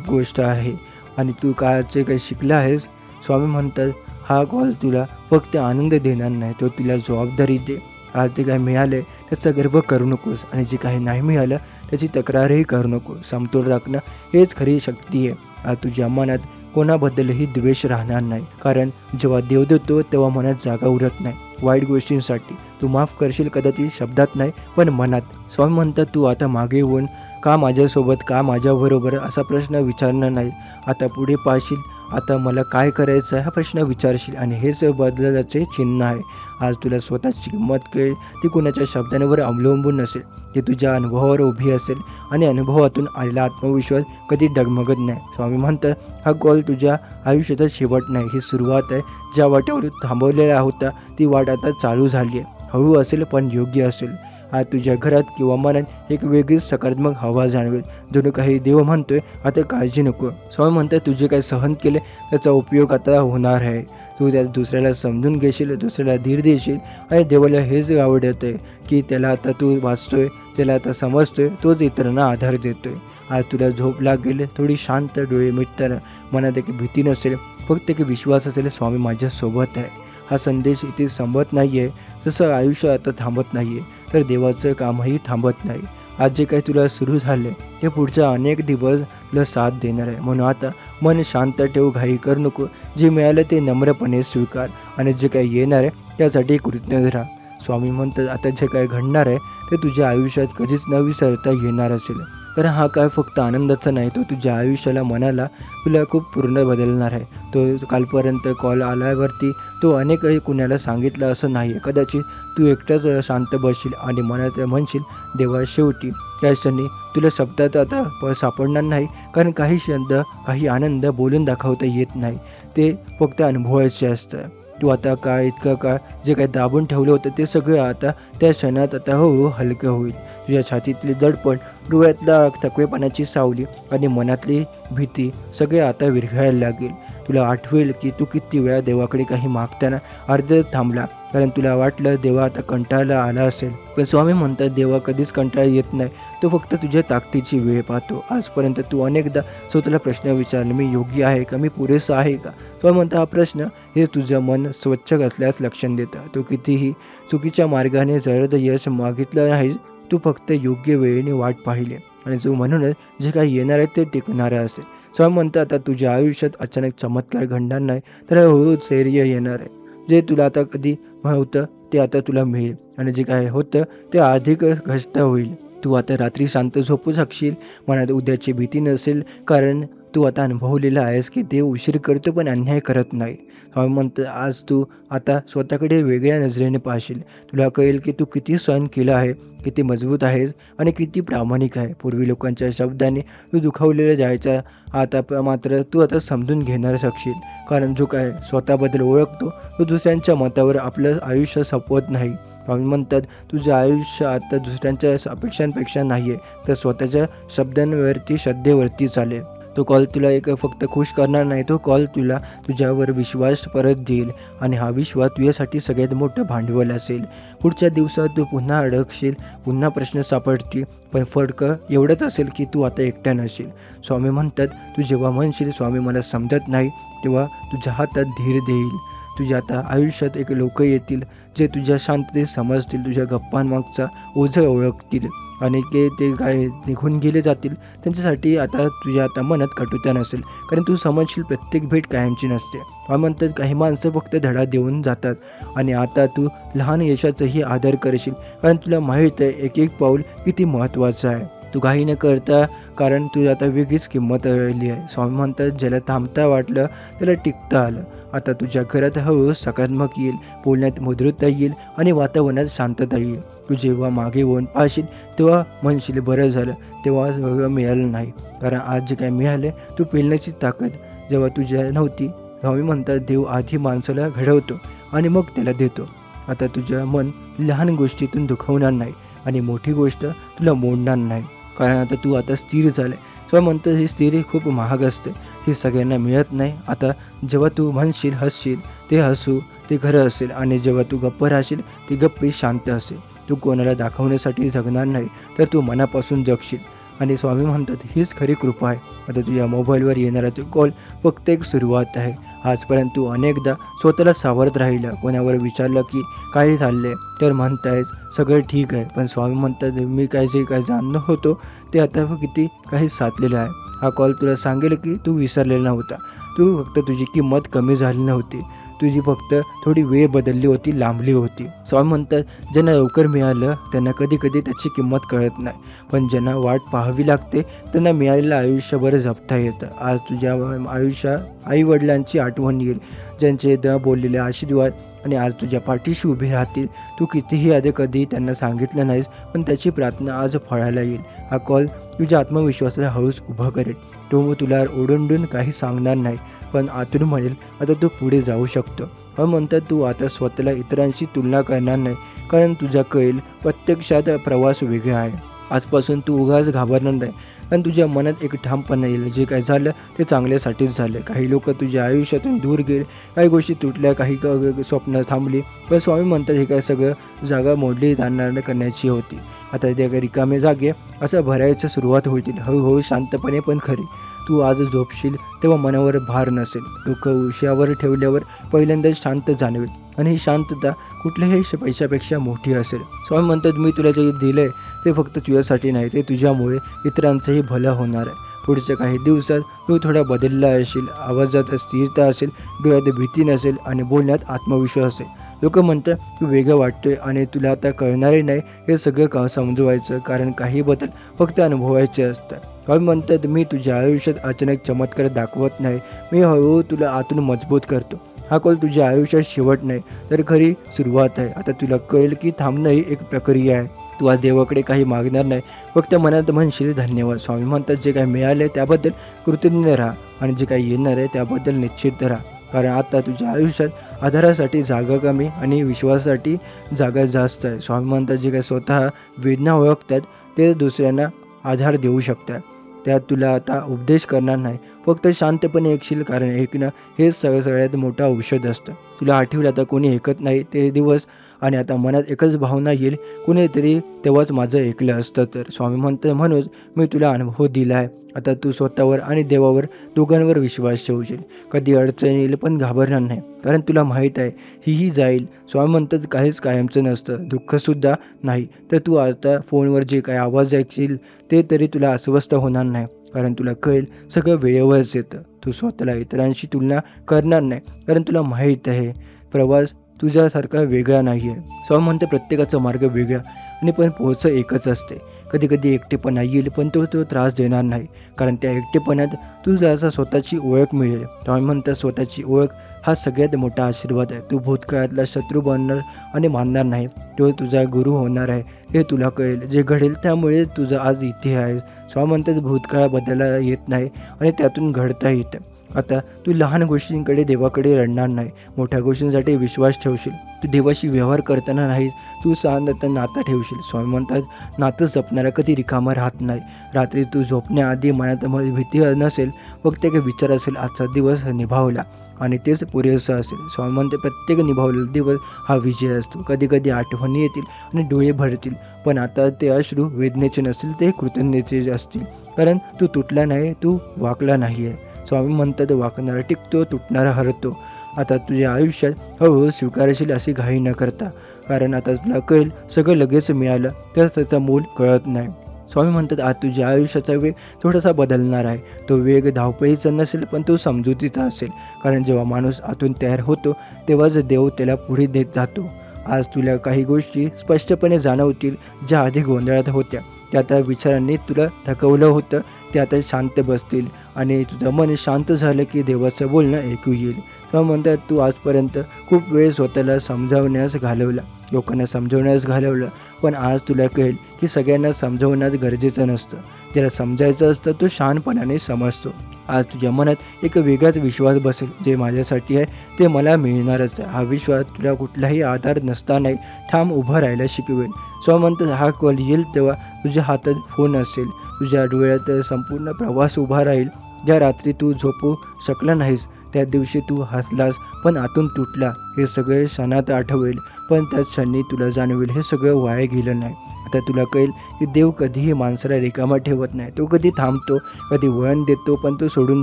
गोष्ट आहे, आणि तू काळाचे काही शिकला आहेस. स्वामी म्हणतात, हा कॉल तुला फक्त आनंद देणार नाही, तो तुला जबाबदारी दे. आज जे काही मिळालं त्याचा गर्व करू नकोस, आणि जे काही नाही मिळालं त्याची तक्रारही करू नको. समतोल राखणं हेच खरी शक्ती आहे. आज तुझ्या मनात कोणाबद्दलही द्वेष राहणार नाही, कारण जेव्हा देव देतो तेव्हा मनात जागा उरत नाही. वाईट गोष्टींसाठी तू माफ करशील, कदाचित शब्दात नाही पण मनात. स्वामी म्हणतात, तू आता मागे येऊन का माझ्यासोबत, का माझ्याबरोबर असा प्रश्न विचारणार नाही. आता पुढे पाहशील, आता मला काय करायचं आहे हा प्रश्न विचारशील, आणि हेच बदलाचे चिन्ह आहे. आज तुला स्वतःची किंमत कळेल, ती कुणाच्या शब्दांवर अवलंबून नसेल, ती तुझ्या अनुभवावर उभी असेल, आणि अनुभवातून आलेला आत्मविश्वास कधी डगमगत नाही. स्वामी म्हणतात, हा कॉल तुझ्या आयुष्याचा शेवट नाही, ही सुरुवात आहे. ज्या वाटेवर थांबवलेला होता ती वाट आता चालू झाली आहे. हळू असेल पण योग्य असेल. आज तुझ्या घरात किंवा मनात एक वेगळीच सकारात्मक हवा जाणवेल. जणू काही देव म्हणतोय, आता काळजी नको. स्वामी म्हणतात, तुझे काय सहन केले त्याचा उपयोग आता होणार आहे. तू त्या दुसऱ्याला समजून घेशील, दुसऱ्याला धीर देशील, आणि देवाला हेच आवडत आहे की त्याला आता तू वाचतोय, त्याला आता समजतोय, तोच इतरांना आधार देतोय. आज तुला झोप लागेल, थोडी शांत, डोळे मिटताना मनात एक भीती नसेल, फक्त एक विश्वास असेल, स्वामी माझ्यासोबत आहे. हा संदेश इथे संपत नाही आहे. जसं आयुष्य आता थांबत नाही आहे, तर देवाचं कामही थांबत नाही. आज जे काही तुला सुरू झालं ते पुढच्या अनेक दिवस तुला साथ देणार आहे. म्हणून आता मन शांत ठेव, घाई करू नको. जे मिळालं ते नम्रपणे स्वीकार, आणि जे काही येणार आहे त्यासाठी कृतज्ञ राहा. स्वामी म्हणतात, आता जे काही घडणार आहे ते तुझ्या आयुष्यात कधीच न विसरता येणार असेल. तर हा काय फक्त आनंदाचा नाही, तो तुझ्या आयुष्याला, मनाला तुला खूप पूर्ण बदलणार आहे. तो कालपर्यंत कॉल आल्यावरती तो अनेकही कुणाला सांगितलं असं नाही. कदाचित तू एकटाच शांत बसशील आणि मनात म्हणशील, देवा शेवटी त्या क्षणी तुला शब्दात आता सापडणार नाही, कारण काही शब्द, काही आनंद बोलून दाखवता येत नाही, ते फक्त अनुभवायचे असतं. तू आता काय इतकं काळ जे काही दाबून ठेवलं होतं ते सगळं आता त्या क्षणात आता हलकं होईल. तुझ्या छातीतली दडपण, डोळ्यातला थकवेपणाची सावली आणि मनातली भीती सगळे आता विरघळायला लागेल. तुला आठवेल की तू किती वेळा देवाकडे काही मागताना अर्धवट थांबला, कारण तुला वाटलं देवा आता कंटाळा आला असेल. पण स्वामी म्हणतात, देवा कधीच कंटाळा येत नाही, तो फक्त तुझ्या ताकदीची वेळ पाहतो. आजपर्यंत तू अनेकदा स्वतःला प्रश्न विचारले, मी योग्य आहे का, मी पुरेसा आहे का. स्वामी म्हणतात, हा प्रश्न हे तुझं मन स्वच्छ असल्यास लक्षण देतं. तू कितीही चुकीच्या मार्गाने जर यश मागितलं नाही, तू फक्त योग्य वेळेने वाट पाहिली, आणि जो म्हणूनच जे काही येणार आहे ते टिकणारं असेल. स्वामी म्हणतात, आता तुझ्या आयुष्यात अचानक चमत्कार घडणार नाही, तर हळूहळू स्थैर्य येणार आहे. जे तुला आता कधी होतं ते आता तुला मिळेल, आणि जे काय होतं ते अधिक घट्ट होईल. तू आता रात्री शांत झोपू शकशील, मनात उद्याची भीती नसेल, कारण तू आता अनुभवलेला आहेस की देव उशीर करतो पण अन्याय करत नाही. स्वामी म्हणतात, आज तू आता स्वतःकडे वेगळ्या नजरेने पाहशील. तुला कळेल की तू किती सहन केलं आहे, किती मजबूत आहेस, आणि किती प्रामाणिक आहे. पूर्वी लोकांच्या शब्दाने तू दुखावलेला जायचा, आता मात्र तू आता समजून घेणार शकशील, कारण जो काय स्वतःबद्दल ओळखतो तो दुसऱ्यांच्या मतावर आपलं आयुष्य संपवत नाही. स्वामी म्हणतात, तुझं आयुष्य आता दुसऱ्यांच्या अपेक्षांपेक्षा नाही आहे, तर स्वतःच्या शब्दांवरती, श्रद्धेवरती चालेल. तो कॉल तुला एक फक्त खुश करणार नाही, तो कॉल तुला तुझ्यावर विश्वास परत देईल, आणि हा विश्वास तुझ्यासाठी सगळ्यात मोठं भांडवल असेल. पुढच्या दिवसात तू पुन्हा अडकशील, पुन्हा प्रश्न सापडतील, पण फरक एवढंच असेल की तू आता एकटा नसेल. स्वामी म्हणतात, तू जेव्हा म्हणशील स्वामी मला समजत नाही, तेव्हा तुझ्या हातात धीर देईल. तुझ्या आता आयुष्यात एक लोक येतील जे तुझ्या शांततेत समजतील, तुझ्या गप्पांमागचा ओझं ओळखतील आणि ते काय निघून गेले जातील. त्यांच्यासाठी आता तुझ्या आता मनात कटुता नसेल, कारण तू समजशील प्रत्येक भेट कायमची नसते. म्हणतात काही माणसं फक्त धडा देऊन जातात आणि आता तू लहान यशाचाही आदर करशील, कारण तुला माहीत आहे एक एक पाऊल किती महत्त्वाचं आहे. तू काही न करता, कारण तू आता वेगळीच किंमत राहिली आहे. स्वामी म्हणतात ज्याला थांबता वाटलं त्याला टिकता आलं. आता तुझ्या घरात हळूहळू सकारात्मक येईल, बोलण्यात मधुरता येईल आणि वातावरणात शांतता येईल. तू जेव्हा मागे वळून पाहशील तेव्हा म्हणशील बरं झालं तेव्हा सगळं मिळालं नाही, कारण आज जे काय मिळाले तू पेलण्याची ताकद जेव्हा तुझ्या नव्हती. स्वामी म्हणतात देव आधी माणसाला घडवतो आणि मग त्याला देतो. आता तुझं मन लहान गोष्टीतून दुखवणार नाही आणि मोठी गोष्ट तुला मोडणार नाही, कारण आता तू आता स्थिर झालं आहे. स्वामी म्हणतात ही स्थिरी खूप महाग असते, ती सगळ्यांना मिळत नाही. आता जेव्हा तू म्हणशील हसशील ते हसू ते खरं असेल आणि जेव्हा तू गप्प राहशील ती गप्पी शांत असेल. तू कोणाला दाखवण्यासाठी जगणार नाही तर तू मनापासून जगशील आणि स्वामी म्हणतात हीच खरी कृपा आहे. आता तुझ्या मोबाईलवर येणारा तो कॉल फक्त एक सुरुवात आहे. आजपर्यंत तू अनेकदा स्वतःला सावरत राहिला, कोणावर विचारलं की काय चाललंय तर म्हणतायस सगळं ठीक आहे, पण स्वामी म्हणतात मी जे काय जाणलं होतो ते आता किती काही साधलेलं आहे. हा कॉल तुला सांगेल की तू विसरलेला नव्हता, तू फक्त तुझी किंमत कमी झाली नव्हती, तुझी फक्त थोडी वेळ बदलली होती, लांबली होती. स्वामी म्हणतात ज्यांना लवकर मिळालं त्यांना कधी कधी त्याची किंमत कळत नाही, पण ज्यांना वाट पाहावी लागते त्यांना मिळालेलं आयुष्यभर जपता येतं. आज तुझ्या आयुष्यात आईवडिलांची आठवण येईल, ज्यांचे बोललेले आशीर्वाद आणि आज तुझ्या पाठीशी उभे राहतील. तू कितीही आधी कधी त्यांना सांगितलं नाहीस, पण त्याची प्रार्थना आज फळायला येईल. हा कॉल तुझ्या आत्मविश्वासाला हळूच उभं करेल. तो तुला ओढून काही सांगणार नाही, पण आतून म्हणेल आता तू पुढे जाऊ शकतो. म्हणतात तू आता स्वतःला इतरांशी तुलना करणार नाही, कारण तुझा कळेल प्रत्यक्षात प्रवास वेगळा आहे. आजपासून तू उगाच घाबरणार नाही, कारण तुझ्या मनात एक ठामपणा येईल, जे काय झालं ते चांगल्यासाठीच झालं. काही लोक तुझ्या आयुष्यातून दूर गेले, काही गोष्टी तुटल्या, काही स्वप्न थांबली, पण स्वामी म्हणतात हे काय सगळं जागा मोडली जाणार करण्याची होती. आता त्या रिकामे जागे असं भरायचं सुरुवात होतील, हळूहळू शांतपणे पण खरी. तू आज झोपशील तेव्हा मनावर भार नसेल, डोकं उश्यावर ठेवल्यावर पहिल्यांदाच शांत जाणवेल आणि ही शांतता कुठल्याही पैशापेक्षा मोठी असेल. स्वामी म्हणतात मी तुला जे दिलं आहे ते फक्त तुझ्यासाठी नाही, ते तुझ्यामुळे इतरांचंही भलं होणार आहे. पुढच्या काही दिवसात तू थोडा बदलला असेल, आवाजात स्थिरता असेल, डोळ्यात भीती नसेल आणि बोलण्यात आत्मविश्वास असेल. लोक म्हणतात तू वेगळं वाटतोय आणि तुला आता कळणारही नाही हे सगळं समजवायचं, कारण काही बदल फक्त अनुभवायचे असतात. स्वामी म्हणतात मी तुझ्या आयुष्यात अचानक चमत्कार दाखवत नाही, मी हळूहळू तुला आतून मजबूत करतो. हा कॉल तुझ्या आयुष्यात शेवट नाही तर खरी सुरुवात आहे. आता तुला कळेल की थांबणं ही एक प्रक्रिया आहे. तू आज देवाकडे काही मागणार नाही, फक्त मनात म्हणशील धन्यवाद. स्वामी म्हणतात जे काही मिळाले त्याबद्दल कृतज्ञ राहा आणि जे काही येणार आहे त्याबद्दल निश्चित राहा, कारण आता तुझ्या आयुष्यात आधारासाठी जागा कमी आणि विश्वासासाठी जागा जास्त आहे. स्वामी म्हणतात जे काही स्वतः वेदना ओळखतात ते दुसऱ्यांना आधार देऊ शकतात. त्यात तुला आता उपदेश करणार नाही, फक्त शांतपणे ऐकशील, कारण ऐकणं हे सगळ्यात मोठं औषध असतं. तुला आठवलं आता कोणी ऐकत नाही ते दिवस आणि आता मनात एकच भावना येईल कुणीतरी तेव्हाच माझं ऐकलं असतं तर. स्वामी म्हणतं म्हणूनच मी तुला अनुभव दिला आहे. आता तू स्वतःवर आणि देवावर दोघांवर विश्वास ठेवशील. कधी अडचण येईल पण घाबरणार नाही, कारण तुला माहीत आहे ही जाईल. स्वामी म्हणतात काहीच कायमचं नसतं, दुःखसुद्धा नाही. तर तू आता फोनवर जे काही आवाज ऐकशील ते तरी तुला अस्वस्थ होणार नाही, कारण तुला कळेल सगळं वेळेवरच येतं. तू स्वतःला इतरांशी तुलना करणार नाही, कारण तुला माहीत आहे प्रवास तुझ्यासारखा वेगळा नाही आहे. स्वामी म्हणते प्रत्येकाचा मार्ग वेगळा आणि पण पोहोच एकच असते. कधी कधी एकटेपणा येईल पण तो त्रास देणार नाही, कारण त्या एकटेपणात तुझा स्वतःची ओळख मिळेल. स्वामी म्हणतात स्वतःची ओळख हा सगळ्यात मोठा आशीर्वाद आहे. तू भूतकाळातला शत्रू बनणार आणि मानणार नाही, तो तुझा गुरु होणार आहे. हे तुला कळेल जे घडेल त्यामुळे तुझं आज इथे आहे. स्वामी म्हणतात भूतकाळ बदलायला येत नाही आणि त्यातून घडता येतं. आता तू लहान गोष्टींकडे देवाकडे रडणार नाही, मोठ्या गोष्टींसाठी विश्वास ठेवशील. तू देवाशी व्यवहार करताना नाहीस, तू शांत नातं ठेवशील. स्वामी म्हणतात नातं जपणारा कधी रिकामा राहत नाही. रात्री तू झोपण्याआधी मनात भीती नसेल, फक्त एक विचार असेल आजचा दिवस निभावला आणि तेच पुरेसं असेल. स्वामी म्हणते प्रत्येक निभावलेला दिवस हा विजय असतो. कधी कधी आठवणी येतील आणि डोळे भरतील, पण आता ते अश्रू वेदनेचे नसतील, ते कृतज्ञतेचे असतील, कारण तू तुटला नाही, तू वाकला नाही आहे. स्वामी म्हणतात वाकणारा टिकतो, तुटणारा हरतो. आता तुझ्या आयुष्यात हळूहळू स्वीकारशील अशी घाई न करता, कारण आता तुला कळेल सगळं लगेच मिळालं तर त्याचं मूल कळत नाही. स्वामी म्हणतात आज तुझ्या आयुष्याचा वेग थोडासा बदलणार आहे. तो वेग धावपळीचा नसेल पण तो समजुतीचा असेल, कारण जेव्हा माणूस आतून तयार होतो तेव्हाच देव त्याला पुढे नेत जातो. आज तुला काही गोष्टी स्पष्टपणे जाणवतील ज्या आधी गोंधळात होत्या. त्या आता विचारांनी तुला थकवलं होतं ते आता शांत बसतील आणि तुझं मन शांत झालं की देवाचं बोलणं ऐकू येईल. तेव्हा म्हणतात तू आजपर्यंत खूप वेळ स्वतःला समजावण्यास घालवला, लोकांना समजवण्यास घालवलं, पण आज तुला कळेल की सगळ्यांना समजवण्यास गरजेचं नसतं. ज्याला समजायचं असतं तो शहाणपणाने समजतो. आज तुझ्या मनात एक वेगळाच विश्वास बसेल, जे माझ्यासाठी आहे ते मला मिळणारच आहे. हा विश्वास तुला कुठलाही आधार नसतानाही ठाम उभं राहायला शिकवेल. स्वामी म्हणतात हा कॉल येईल तेव्हा तुझ्या हातात फोन असेल, तुझ्या डोळ्यात संपूर्ण प्रवास उभा राहील. ज्या रात्री तू झोपू शकला नाहीस त्या दिवशी तू हसलास पण आतून तुटला, हे सगळे क्षणात आठवेल, पण त्याच क्षणी तुला जाणवेल हे सगळं वाया गेलं नाही. आता तुला कळेल की देव कधीही माणसाला रिकामा ठेवत नाही. तो कधी थांबतो, कधी वळण देतो, पण तो सोडून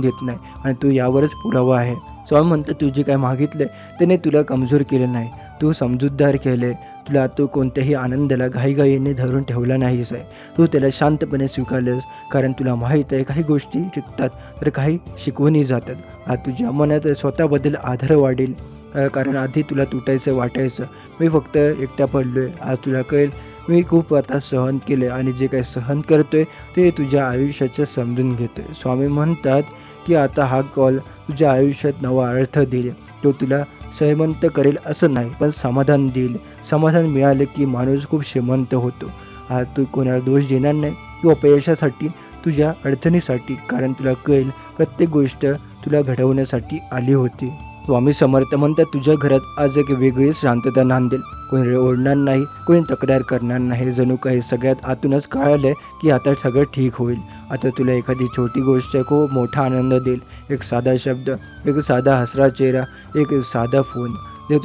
देत नाही आणि तू यावरच पुरावा आहे. स्वामी म्हणतात तू जे काय मागितलं त्याने तुला कमजोर केलं नाही, तू समजूतदार केले. तुला तू कोणत्याही आनंदाला घाईघाईने धरून ठेवला नाहीस आहे, तू त्याला शांतपणे स्वीकारलंस, कारण तुला माहीत आहे काही गोष्टी शिकतात तर काही शिकवूनही जातात. आज तुझ्या मनात स्वतःबद्दल आदर वाढेल, कारण आधी तुला तुटायचं वाटायचं, मी फक्त एकटा पडलो आहे. आज तुला कळेल मी खूप आता सहन केले आणि जे काही सहन करतोय ते तुझ्या आयुष्याचं समजून घेतोय. स्वामी म्हणतात की आता हा कॉल तुझ्या आयुष्यात नवा अर्थ देईल. तो तुला श्रीमंत करेल असं नाही, पण समाधान देईल. समाधान मिळालं की माणूस खूप श्रीमंत होतो. आज तू कोणाला दोष देणार नाही, तू अपयशासाठी, तुझ्या अडचणीसाठी, कारण तुला कळेल प्रत्येक गोष्ट तुला घडवण्यासाठी आली होती. स्वामी समर्थ म्हणतात तुझ्या घरात आज एक वेगळीच शांतता नांदेल. कोणी ओढणार नाही, कोणी तक्रार करणार नाही. जणू काही सगळ्यात आतूनच कळालं की आता सगळं ठीक होईल. आता तुला एखादी छोटी गोष्ट खूप मोठा आनंद देईल. एक साधा शब्द, एक साधा हसरा चेहरा, एक साधा फोन, जे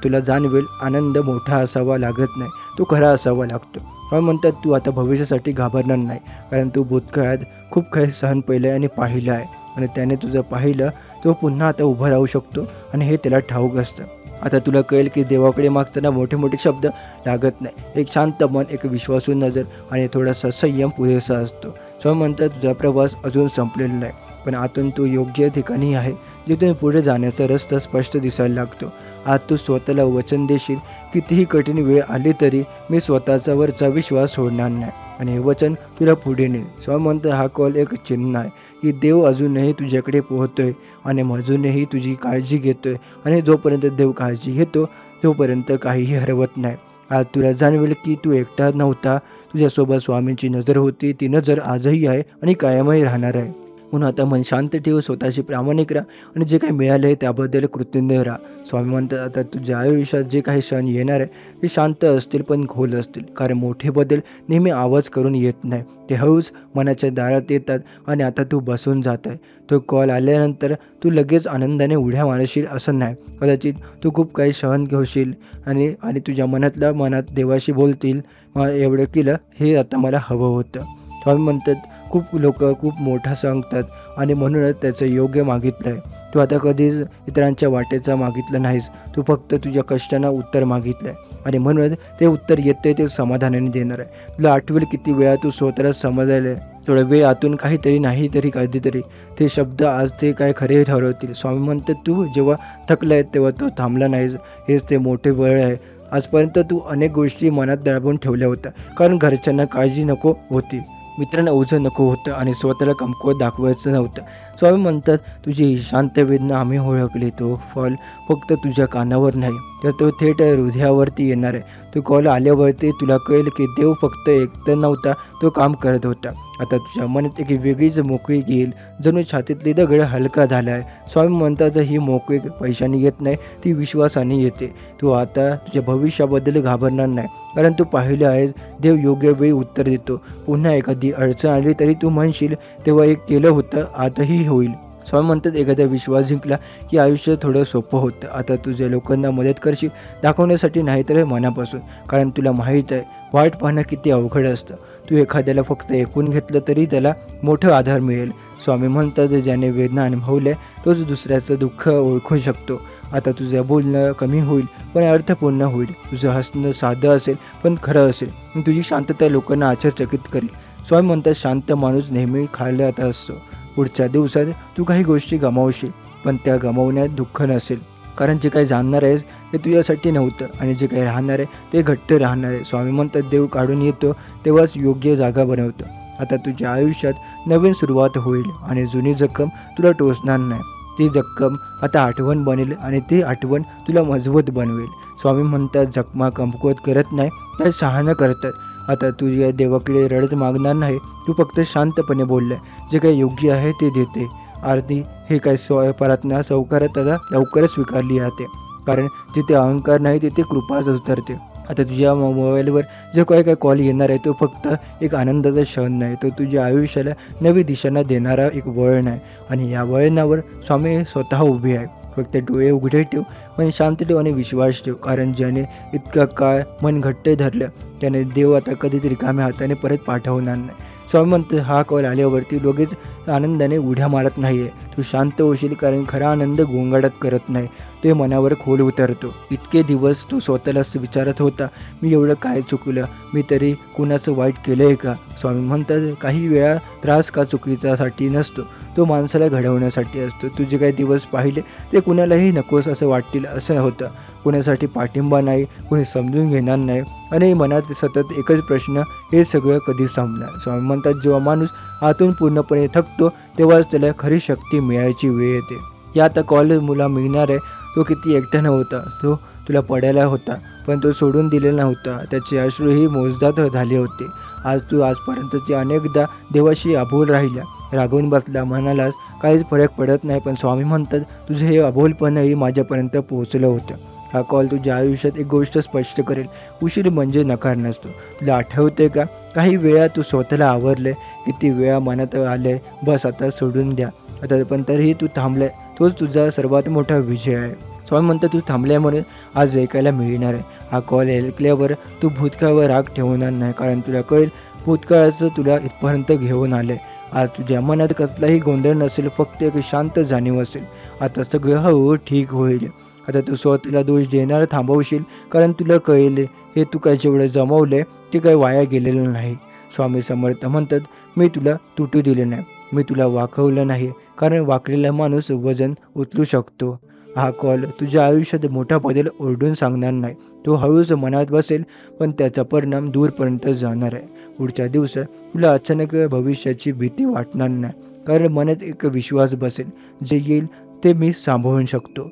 तुला जाणवेल आनंद मोठा असावा लागत नाही, तो खरा असावा लागतो. पण म्हणतात तू आता भविष्यासाठी घाबरणार नाही, कारण तू भूतकाळात खूप काही सहन पाहिलं आणि पाहिलं आहे आणि त्याने तुझं पाहिलं तो पुन्हा आता उभं राहू शकतो आणि हे त्याला ठाऊक असतं. आता तुला कळेल की देवाकडे मागताना मोठे मोठे शब्द लागत नाही, एक शांत मन, एक विश्वासू नजर आणि थोडासा संयम पुरेसा असतो. स्वामी म्हणतात तुझा प्रवास अजून संपलेला नाही, पण आतून तू योग्य ठिकाणी आहे, जिथून पुढे जाण्याचा रस्ता स्पष्ट दिसायला लागतो. आज तू स्वतःला वचन देशील कितीही कठीण वेळ आली तरी मी स्वतःचा वरचा विश्वास सोडणार नाही आणि हे वचन तुला पुढे नेईल. स्वामी म्हणतात हा कॉल एक चिन्ह आहे की देव अजूनही तुझ्याकडे पोहतोय आणि अजूनही तुझी काळजी घेतोय आणि जोपर्यंत देव काळजी घेतो तोपर्यंत काहीही हरवत नाही. आज तुला जाणवेल की तू एकटा नव्हता, तुझ्यासोबत स्वामींची नजर होती, ती नजर आजही आहे आणि कायमही राहणार आहे. म्हणून आता मन शांत ठेव, स्वतःशी प्रामाणिक राहा आणि जे काही मिळालं आहे त्याबद्दल कृतज्ञ राहा. स्वामी म्हणतात आता तुझ्या आयुष्यात जे काही क्षण येणार आहे ते शांत असतील पण खोल असतील, कारण मोठे बदल नेहमी आवाज करून येत नाही, ते हळूच मनाच्या दारात येतात आणि आता तू बसून जात आहे. तो कॉल आल्यानंतर तू लगेच आनंदाने उड्या मारशील असं नाही, कदाचित तू खूप काही सहन घेशील आणि तुझ्या मनात देवाशी बोलतील, एवढं केलं हे आता मला हवं होतं. स्वामी म्हणतात खूप लोक खूप मोठा सांगतात आणि म्हणूनच त्याचं योग्य मागितलं आहे. तू आता कधीच इतरांच्या वाटेचा मागितलं नाहीस, तू फक्त तुझ्या कष्टांना उत्तर मागितलं आहे आणि म्हणूनच ते उत्तर येते ते समाधानाने देणार आहे. तुला आठवेल किती वेळा तू स्वतःला समजायला आहे, थोडा वेळ आतून काहीतरी नाही तरी कधीतरी ते शब्द आज ते काय खरे ठरवतील. स्वामी म्हणतात तू जेव्हा थकला आहे तेव्हा तू थांबला नाहीस, हेच ते मोठे बळ आहे. आजपर्यंत तू अनेक गोष्टी मनात दडवून ठेवल्या होत्या, कारण घरच्यांना काळजी नको होती, मित्रांना ओझं नको होतं आणि स्वतःला कमकुवत दाखवायचं नव्हतं. स्वामी म्हणतात तुझी ही शांत वेदना आम्ही ओळखली, तो फॉल फक्त तुझ्या कानावर नाही तर तो थेट हृदयावरती येणार आहे. तो कॉल आल्यावरती तुला कळेल की देव फक्त एकटा नव्हता, तो काम करत होता. आता तुझ्या मनात एक वेगळीच मोकळी येईल, जणू छातीतली दगड हलका झाला आहे. स्वामी म्हणतात ही मोकळी पैशाने येत नाही, ती विश्वासाने येते. तू आता तुझ्या भविष्याबद्दल घाबरणार नाही, कारण तू पाहिलं आहेस देव योग्य वेळी उत्तर देतो. पुन्हा एखादी अडचण आली तरी तू म्हणशील तेव्हा एक केलं होतं, आताही होईल. स्वामी म्हणतात एखादा विश्वास जिंकला की आयुष्य थोडं सोपं होतं. आता तुझ्या लोकांना मदत करशील, दाखवण्यासाठी नाही तर मनापासून, कारण तुला माहीत आहे वाट पाहणं किती अवघड असतं. तू एखाद्याला फक्त ऐकून घेतलं तरी त्याला मोठं आधार मिळेल. स्वामी म्हणतात, ज्याने वेदना अनुभवल्या तोच दुसऱ्याचं दुःख ओळखू शकतो. आता तुझं बोलणं कमी होईल पण अर्थपूर्ण होईल. तुझं हसणं साधं असेल पण खरं असेल. तुझी शांतता लोकांना आश्चर्यचकित करेल. स्वामी म्हणतात, शांत माणूस नेहमी खाल्यात असतो. पुढच्या दिवसात तू काही गोष्टी गमावशील पण त्या गमावण्यात दुःख नसेल. कारण जे काही जाणणार आहेस ते तुझ्यासाठी नव्हतं आणि जे काही राहणार आहे ते घट्ट राहणार आहे. स्वामी म्हणतात, देव काढून येतो तेव्हाच योग्य जागा बनवतं. आता तुझ्या आयुष्यात नवीन सुरुवात होईल आणि जुनी जखम तुला टोचणार नाही. ती जखम आता आठवण बनेल आणि ती आठवण तुला मजबूत बनवेल. स्वामी म्हणतात, जखमा कमकुवत करत नाही तर शहाणं करतात. आता तू या देवाकडे रडत मागणार नाही. तू फक्त शांतपणे बोललाय, जे काही योग्य आहे ते देते. आरती हे काही प्रार्थना सावकारात आता लवकरच स्वीकारली जाते. कारण जिथे अहंकार नाही तिथे कृपाच उतरते. आता तुझ्या मोबाईलवर जो काही कॉल येणार आहे तो फक्त एक आनंदाचा क्षण नाही, तो तुझ्या आयुष्याला नवी दिशा देणारा एक वळण आहे. आणि या वळणावर स्वामी स्वतः उभे आहे. फक्त डोळे उघडे ठेव, पण शांत ठेव आणि विश्वास ठेव. कारण ज्याने इतका काळ मन घट्ट धरलं त्याने देव आता कधीच रिकाम्या हाताने परत पाठवणार नाही. स्वामी म्हणते, हा कॉल आल्यावरती लगेच आनंदाने उड्या मारत नाही आहे. तू शांत होशील, कारण खरा आनंद गोंगाटात करत नाही, ते मनावर खोल उतरतो. इतके दिवस तू स्वतःलाच विचारत होता, मी एवढं काय चुकलं, मी तरी कुणाचं वाईट केलं आहे का? स्वामी म्हणतात, काही वेळा त्रास का चुकीच्यासाठी नसतो, तो माणसाला घडवण्यासाठी असतो. तुझे काही दिवस पाहिले ते कुणालाही नकोस असं वाटतील असं होतं. कुणासाठी पाठिंबा नाही, कुणी समजून घेणार नाही आणि मनात सतत एकच प्रश्न, हे सगळं कधी संपणार? स्वामी म्हणतात, जेव्हा माणूस आतून पूर्णपणे थकतो तेव्हाच त्याला खरी शक्ती मिळायची वेळ येते. या आता कॉल मुला मिळणार आहे, तो किती एकटा नव्हता, तो तुला पडायला होता पण तो सोडून दिलेला नव्हता. त्याचे अश्रूही मोजदात झाले होते. आज तू आजपर्यंतची अनेकदा देवाशी अबोल राहिल्या, रागवून बसला, म्हणालास काहीच फरक पडत नाही. पण स्वामी म्हणतात, तुझे हे अबोलपणही माझ्यापर्यंत पोहोचलं होतं. हा कॉल तुझ्या आयुष्यात एक गोष्ट स्पष्ट करेल, उशीर म्हणजे नकार नसतो. तुला आठवते का, काही वेळा तू स्वतःला आवरले, किती वेळा मनात आले बस आता सोडून द्या, आता पण तरीही तू थांबलाय. तोच तुझा सर्वात मोठा विजय आहे. स्वामी म्हणतात, तू थांबल्यामुळे आज ऐकायला मिळणार आहे. हा कॉल ऐकल्यावर तू भूतकाळावर राग ठेवणार नाही, कारण तुला कळेल भूतकाळाचं तुला इथपर्यंत घेऊन आले. आज तुझ्या मनात कसलाही गोंधळ नसेल, फक्त एक शांत जाणीव असेल. आता सगळं ठीक होईल. आता तू स्वतःला दोष देणार थांबवशील, कारण तुला कळेल हे तू काय जेवढं जमवलं ते काय वाया गेलेलं नाही. स्वामी समर्थ म्हणतात, मी तुला तुटू दिले नाही, मी तुला वाकवलं नाही, कारण वाकलेला माणूस वजन उचलू शकतो. हा कॉल तुझ्या आयुष्यात मोठा बदल ओरडून सांगणार नाही, तो हळूच मनात बसेल पण त्याचा परिणाम दूरपर्यंत जाणार आहे. पुढच्या दिवसात तुला अचानक भविष्याची भीती वाटणार नाही, कारण मनात एक विश्वास बसेल, जे येईल ते मी सांभाळू शकतो.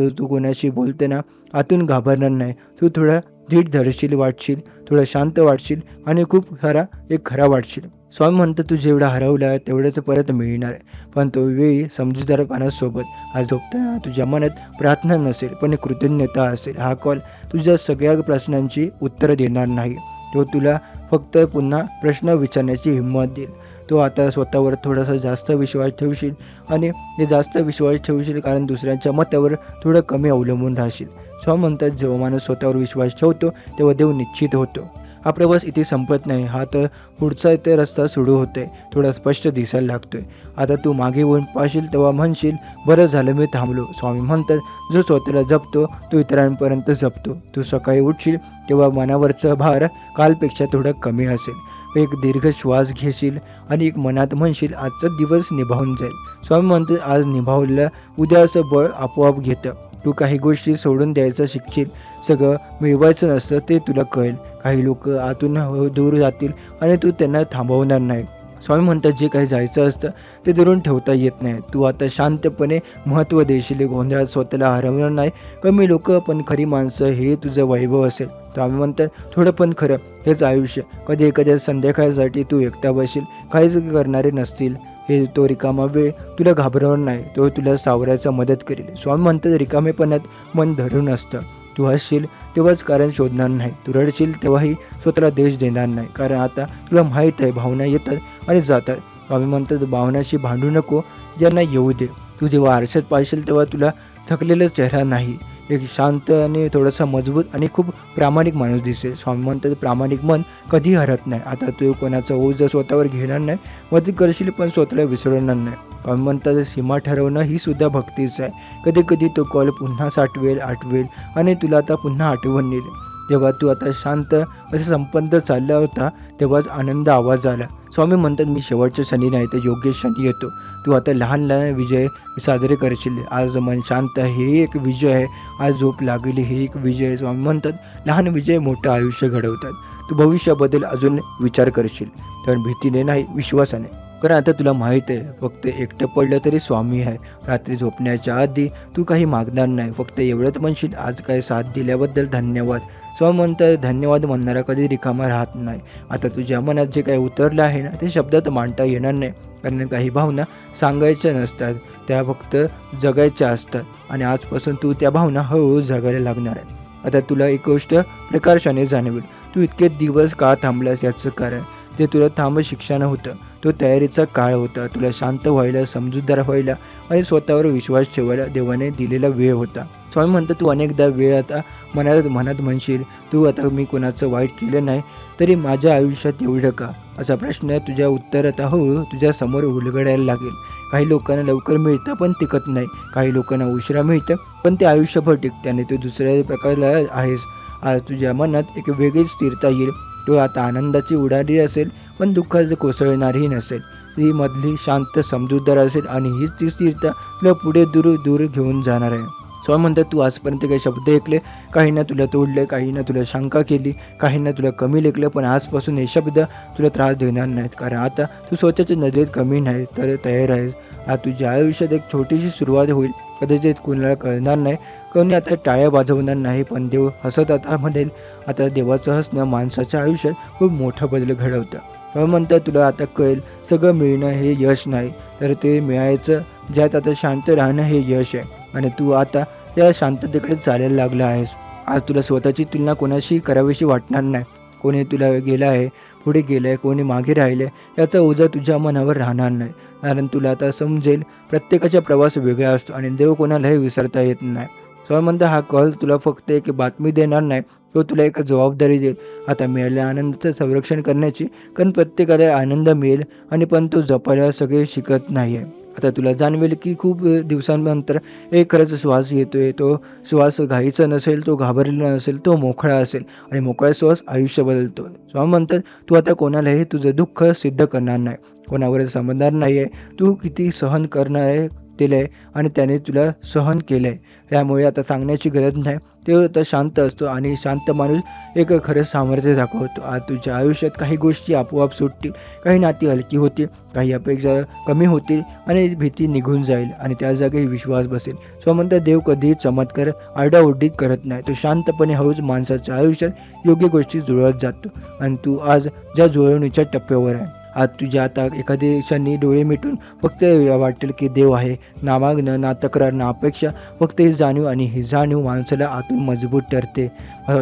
तू कोणाशी बोलताना आतून घाबरणार नाही. तू थोडा धीट धरशील, वाटशील, थोडं शांत वाटशील आणि खूप एक खरा वाटशील. स्वामी म्हणतं, तू जेवढा हरवला तेवढंच परत मिळणार आहे, पण तो वेळी समजूतदारपणासोबत. आज झोपताना तुझ्या मनात प्रार्थना नसेल पण कृतज्ञता असेल. हा कॉल तुझ्या सगळ्या प्रश्नांची उत्तरं देणार नाही, तो तुला फक्त पुन्हा प्रश्न विचारण्याची हिंमत देईल. तो आता स्वतःवर थोडासा जास्त विश्वास ठेवशील आणि हे जास्त विश्वास ठेवशील, कारण दुसऱ्यांच्या मतावर थोडं कमी अवलंबून राहशील. स्वामी म्हणतात, जेव्हा माणूस स्वतःवर विश्वास ठेवतो तेव्हा देव निश्चित होतो. हा प्रवास इथे संपत नाही, हा तर पुढचा इथे रस्ता सुरू होतोय, थोडा स्पष्ट दिसायला लागतोय. आता तू मागे वळून पाहशील तेव्हा म्हणशील, बरं झालं मी थांबलो. स्वामी म्हणतात, जो स्वतःला जपतो तो इतरांपर्यंत जपतो. तू सकाळी उठशील तेव्हा मनावरचा भार कालपेक्षा थोडा कमी असेल. एक दीर्घ श्वास घेशील आणि एक मनात म्हणशील, आजचा दिवस निभावून जाईल. स्वामी म्हणतात, आज निभावलेलं उद्याचं बळ आपोआप घेतं. तू काही गोष्टी सोडून द्यायचं शिकशील. सगळं मिळवायचं नसतं ते तुला कळेल. काही लोक आतून दूर जातील आणि तू त्यांना थांबवणार नाही. स्वामी म्हणतात, जे काही जायचं असतं ते धरून ठेवता येत नाही. तू आता शांतपणे महत्त्व देशील, गोंधळात स्वतःला हरवणार नाही. कमी लोक पण खरी माणसं हे तुझं वैभव असेल. स्वामी म्हणतात, थोडं पण खरं हेच आयुष्य. कधी एखाद्या संध्याकाळसाठी तू एकटा बसशील, काहीच करणारे नसतील. हे तो रिकामा वेळ तुला घाबरवणार नाही, तो तुला सावरायचा मदत करेल. स्वामी म्हणतात, रिकामेपणात मन धरून असतं. तू हसशील तेव्हाच कारण शोधणार नाही, तू रडशील तेव्हाही स्वतःला देश देणार नाही, कारण आता तुला माहीत आहे भावना येतात आणि जातात. स्वामी म्हणतात, भावनाशी भांडू नको, ज्यांना येऊ दे. तू जेव्हा आरशात पाहशील तेव्हा तुला थकलेला चेहरा नाही, एक शांत आणि थोडासा मजबूत आणि खूप प्रामाणिक माणूस दिसेल. स्वामी म्हणतात प्रामाणिक मन कधी हरत नाही. आता तू कोणाचा ओझ स्वतःवर घेणार नाही, मदत करशील पण स्वतःला विसरणार नाही. स्वामी म्हणतात सीमा ठरवणं ही सुद्धा भक्तीच आहे. कधी कधी तो कॉल पुन्हा आठवेल आणि तुला आता पुन्हा आठवण येईल. जेव्हा तू आता शांत असा संपन्न चालला होता तेव्हाच आनंद आवाज आला. स्वामी म्हणतात मी शेवटच्या क्षणी नाही तर योग्य क्षणी येतो. तू आता लहान लहान विजय साजरे करशील. आज मन शांत आहे हे एक विजय आहे. आज झोप लागली हे एक विजय आहे. स्वामी म्हणतात लहान विजय मोठं आयुष्य घडवतात. तू भविष्याबद्दल अजून विचार करशील तर भीतीने नाही विश्वासाने. कारण आता तुला माहीत आहे फक्त एकटं पडलं तरी स्वामी आहे. रात्री झोपण्याच्या आधी तू काही मागणार नाही, फक्त एवढंच म्हणशील आज काय साथ दिल्याबद्दल धन्यवाद. स्वामी म्हणतात धन्यवाद म्हणणारा कधी रिकामा राहत नाही. आता तुझ्या मनात जे काही उतरलं आहे ना ते शब्दात मांडता येणार नाही. कारण काही भावना सांगायच्या नसतात, त्या फक्त जगायच्या असतात आणि आजपासून तू त्या भावना हळूहळू जगायला लागणार आहे. आता तुला एक गोष्ट प्रकर्षाने जाणवेल. तू इतके दिवस का थांबलास याचं कारण जे तुला थांब शिक्षण होतं, तो तयारीचा काळ होता. तुला शांत व्हायला, समजूतदार व्हायला आणि स्वतःवर विश्वास ठेवायला देवाने दिलेला वेळ होता. स्वामी म्हणतात तू अनेकदा वेळ आता मनात म्हणशील तू आता मी कोणाचं वाईट केलं नाही तरी माझ्या आयुष्यात एवढं का, असा प्रश्न तुझ्या उत्तरात हळूहळू तुझ्या समोर उलगडायला लागेल. काही लोकांना लवकर मिळतं पण टिकत नाही, काही लोकांना उशिरा मिळतं पण ते आयुष्यभर टिकते आणि तू दुसऱ्या प्रकारला आहेस. आज तुझ्या मनात एक वेगळीच स्थिरता येईल. तो आता आनंदाची उडाली असेल पण दुःखाची कोसळणारही नसेल. ती मधली शांत समजूतदार असेल आणि हीच ती स्थिरता तुला पुढे दूर घेऊन जाणार आहे. स्वामी म्हणतात तू आजपर्यंत काही शब्द ऐकले, काहींना तुला तोडले, काहींना तुला शंका केली, काहींना तुला कमी लेखलं, पण आजपासून हे शब्द तुला त्रास देणार नाहीत. कारण आता तू स्वतःच्या नजरेत कमी नाही तर तयार आहेस. आज तुझ्या आयुष्यात एक छोटीशी सुरुवात होईल. कदाचित कोणाला कळणार नाही, कोणी आता टाळ्या वाजवणार नाही, पण देव हसत आता म्हणेल. आता देवाचं हसणं माणसाच्या आयुष्यात खूप मोठा बदल घडवतं. स्वामी म्हणतात तुला आता कळेल सगळं मिळणं हे यश नाही तर ते मिळायचं ज्यात आता शांत राहणं हे यश आहे आणि तू आता त्या शांततेकडे चालायला लागला आहेस. आज तुला स्वतःची तुलना कोणाशी करावीशी वाटणार नाही. कोणी तुला गेलं आहे, पुढे गेलं आहे, कोणी मागे राहिलं आहे याचा ओझा तुझ्या मनावर राहणार नाही. कारण तुला आता समजेल प्रत्येकाचा प्रवास वेगळा असतो आणि देव कोणालाही विसरता येत नाही. स्वामी म्हणतात हा कॉल तुला फक्त एक बातमी देणार नाही, तो तुला एक जबाबदारी देईल. आता मिळालेल्या आनंदाचं संरक्षण करण्याची, कारण प्रत्येकाला आनंद मिळेल आणि पण तो जपायला सगळे शिकत नाही आहे. आता तुला जाणवेल की खूप दिवसांनंतर एक खरंच श्वास येतोय. तो श्वास घाईचा नसेल, तो घाबरलेला नसेल, तो मोकळा असेल आणि मोकळा श्वास आयुष्य बदलतो. स्वामी म्हणतात तू आता कोणालाही तुझं दुःख सिद्ध करणार नाही, कोणावर समजणार नाही आहे. तू किती सहन करणार आहे दिलं आहे आणि त्याने तुला सहन केलं आहे. त्यामुळे आता सांगण्याची गरज नाही. ते आता शांत असतो आणि शांत माणूस एक खरं सामर्थ्य दाखवतो. आज तुझ्या आयुष्यात काही गोष्टी आपोआप सुटतील, काही नाती हलकी होतील, काही अपेक्षा कमी होतील आणि भीती निघून जाईल आणि त्या जागी विश्वास बसेल. म्हणतात देव कधीही चमत्कार आरडाओरडीत करत नाही. तो शांतपणे हळूच माणसाच्या आयुष्यात योग्य गोष्टी जुळवत जातो आणि तू आज ज्या जुळवणीच्या टप्प्यावर आहे. आज तुझ्या आता एखादी क्षणी डोळे मिटून फक्त वाटेल की देव आहे. ना मागणं, ना तक्रार, ना अपेक्षा, फक्त ही जाणीव आणि ही जाणीव माणसाला आतून मजबूत ठरते.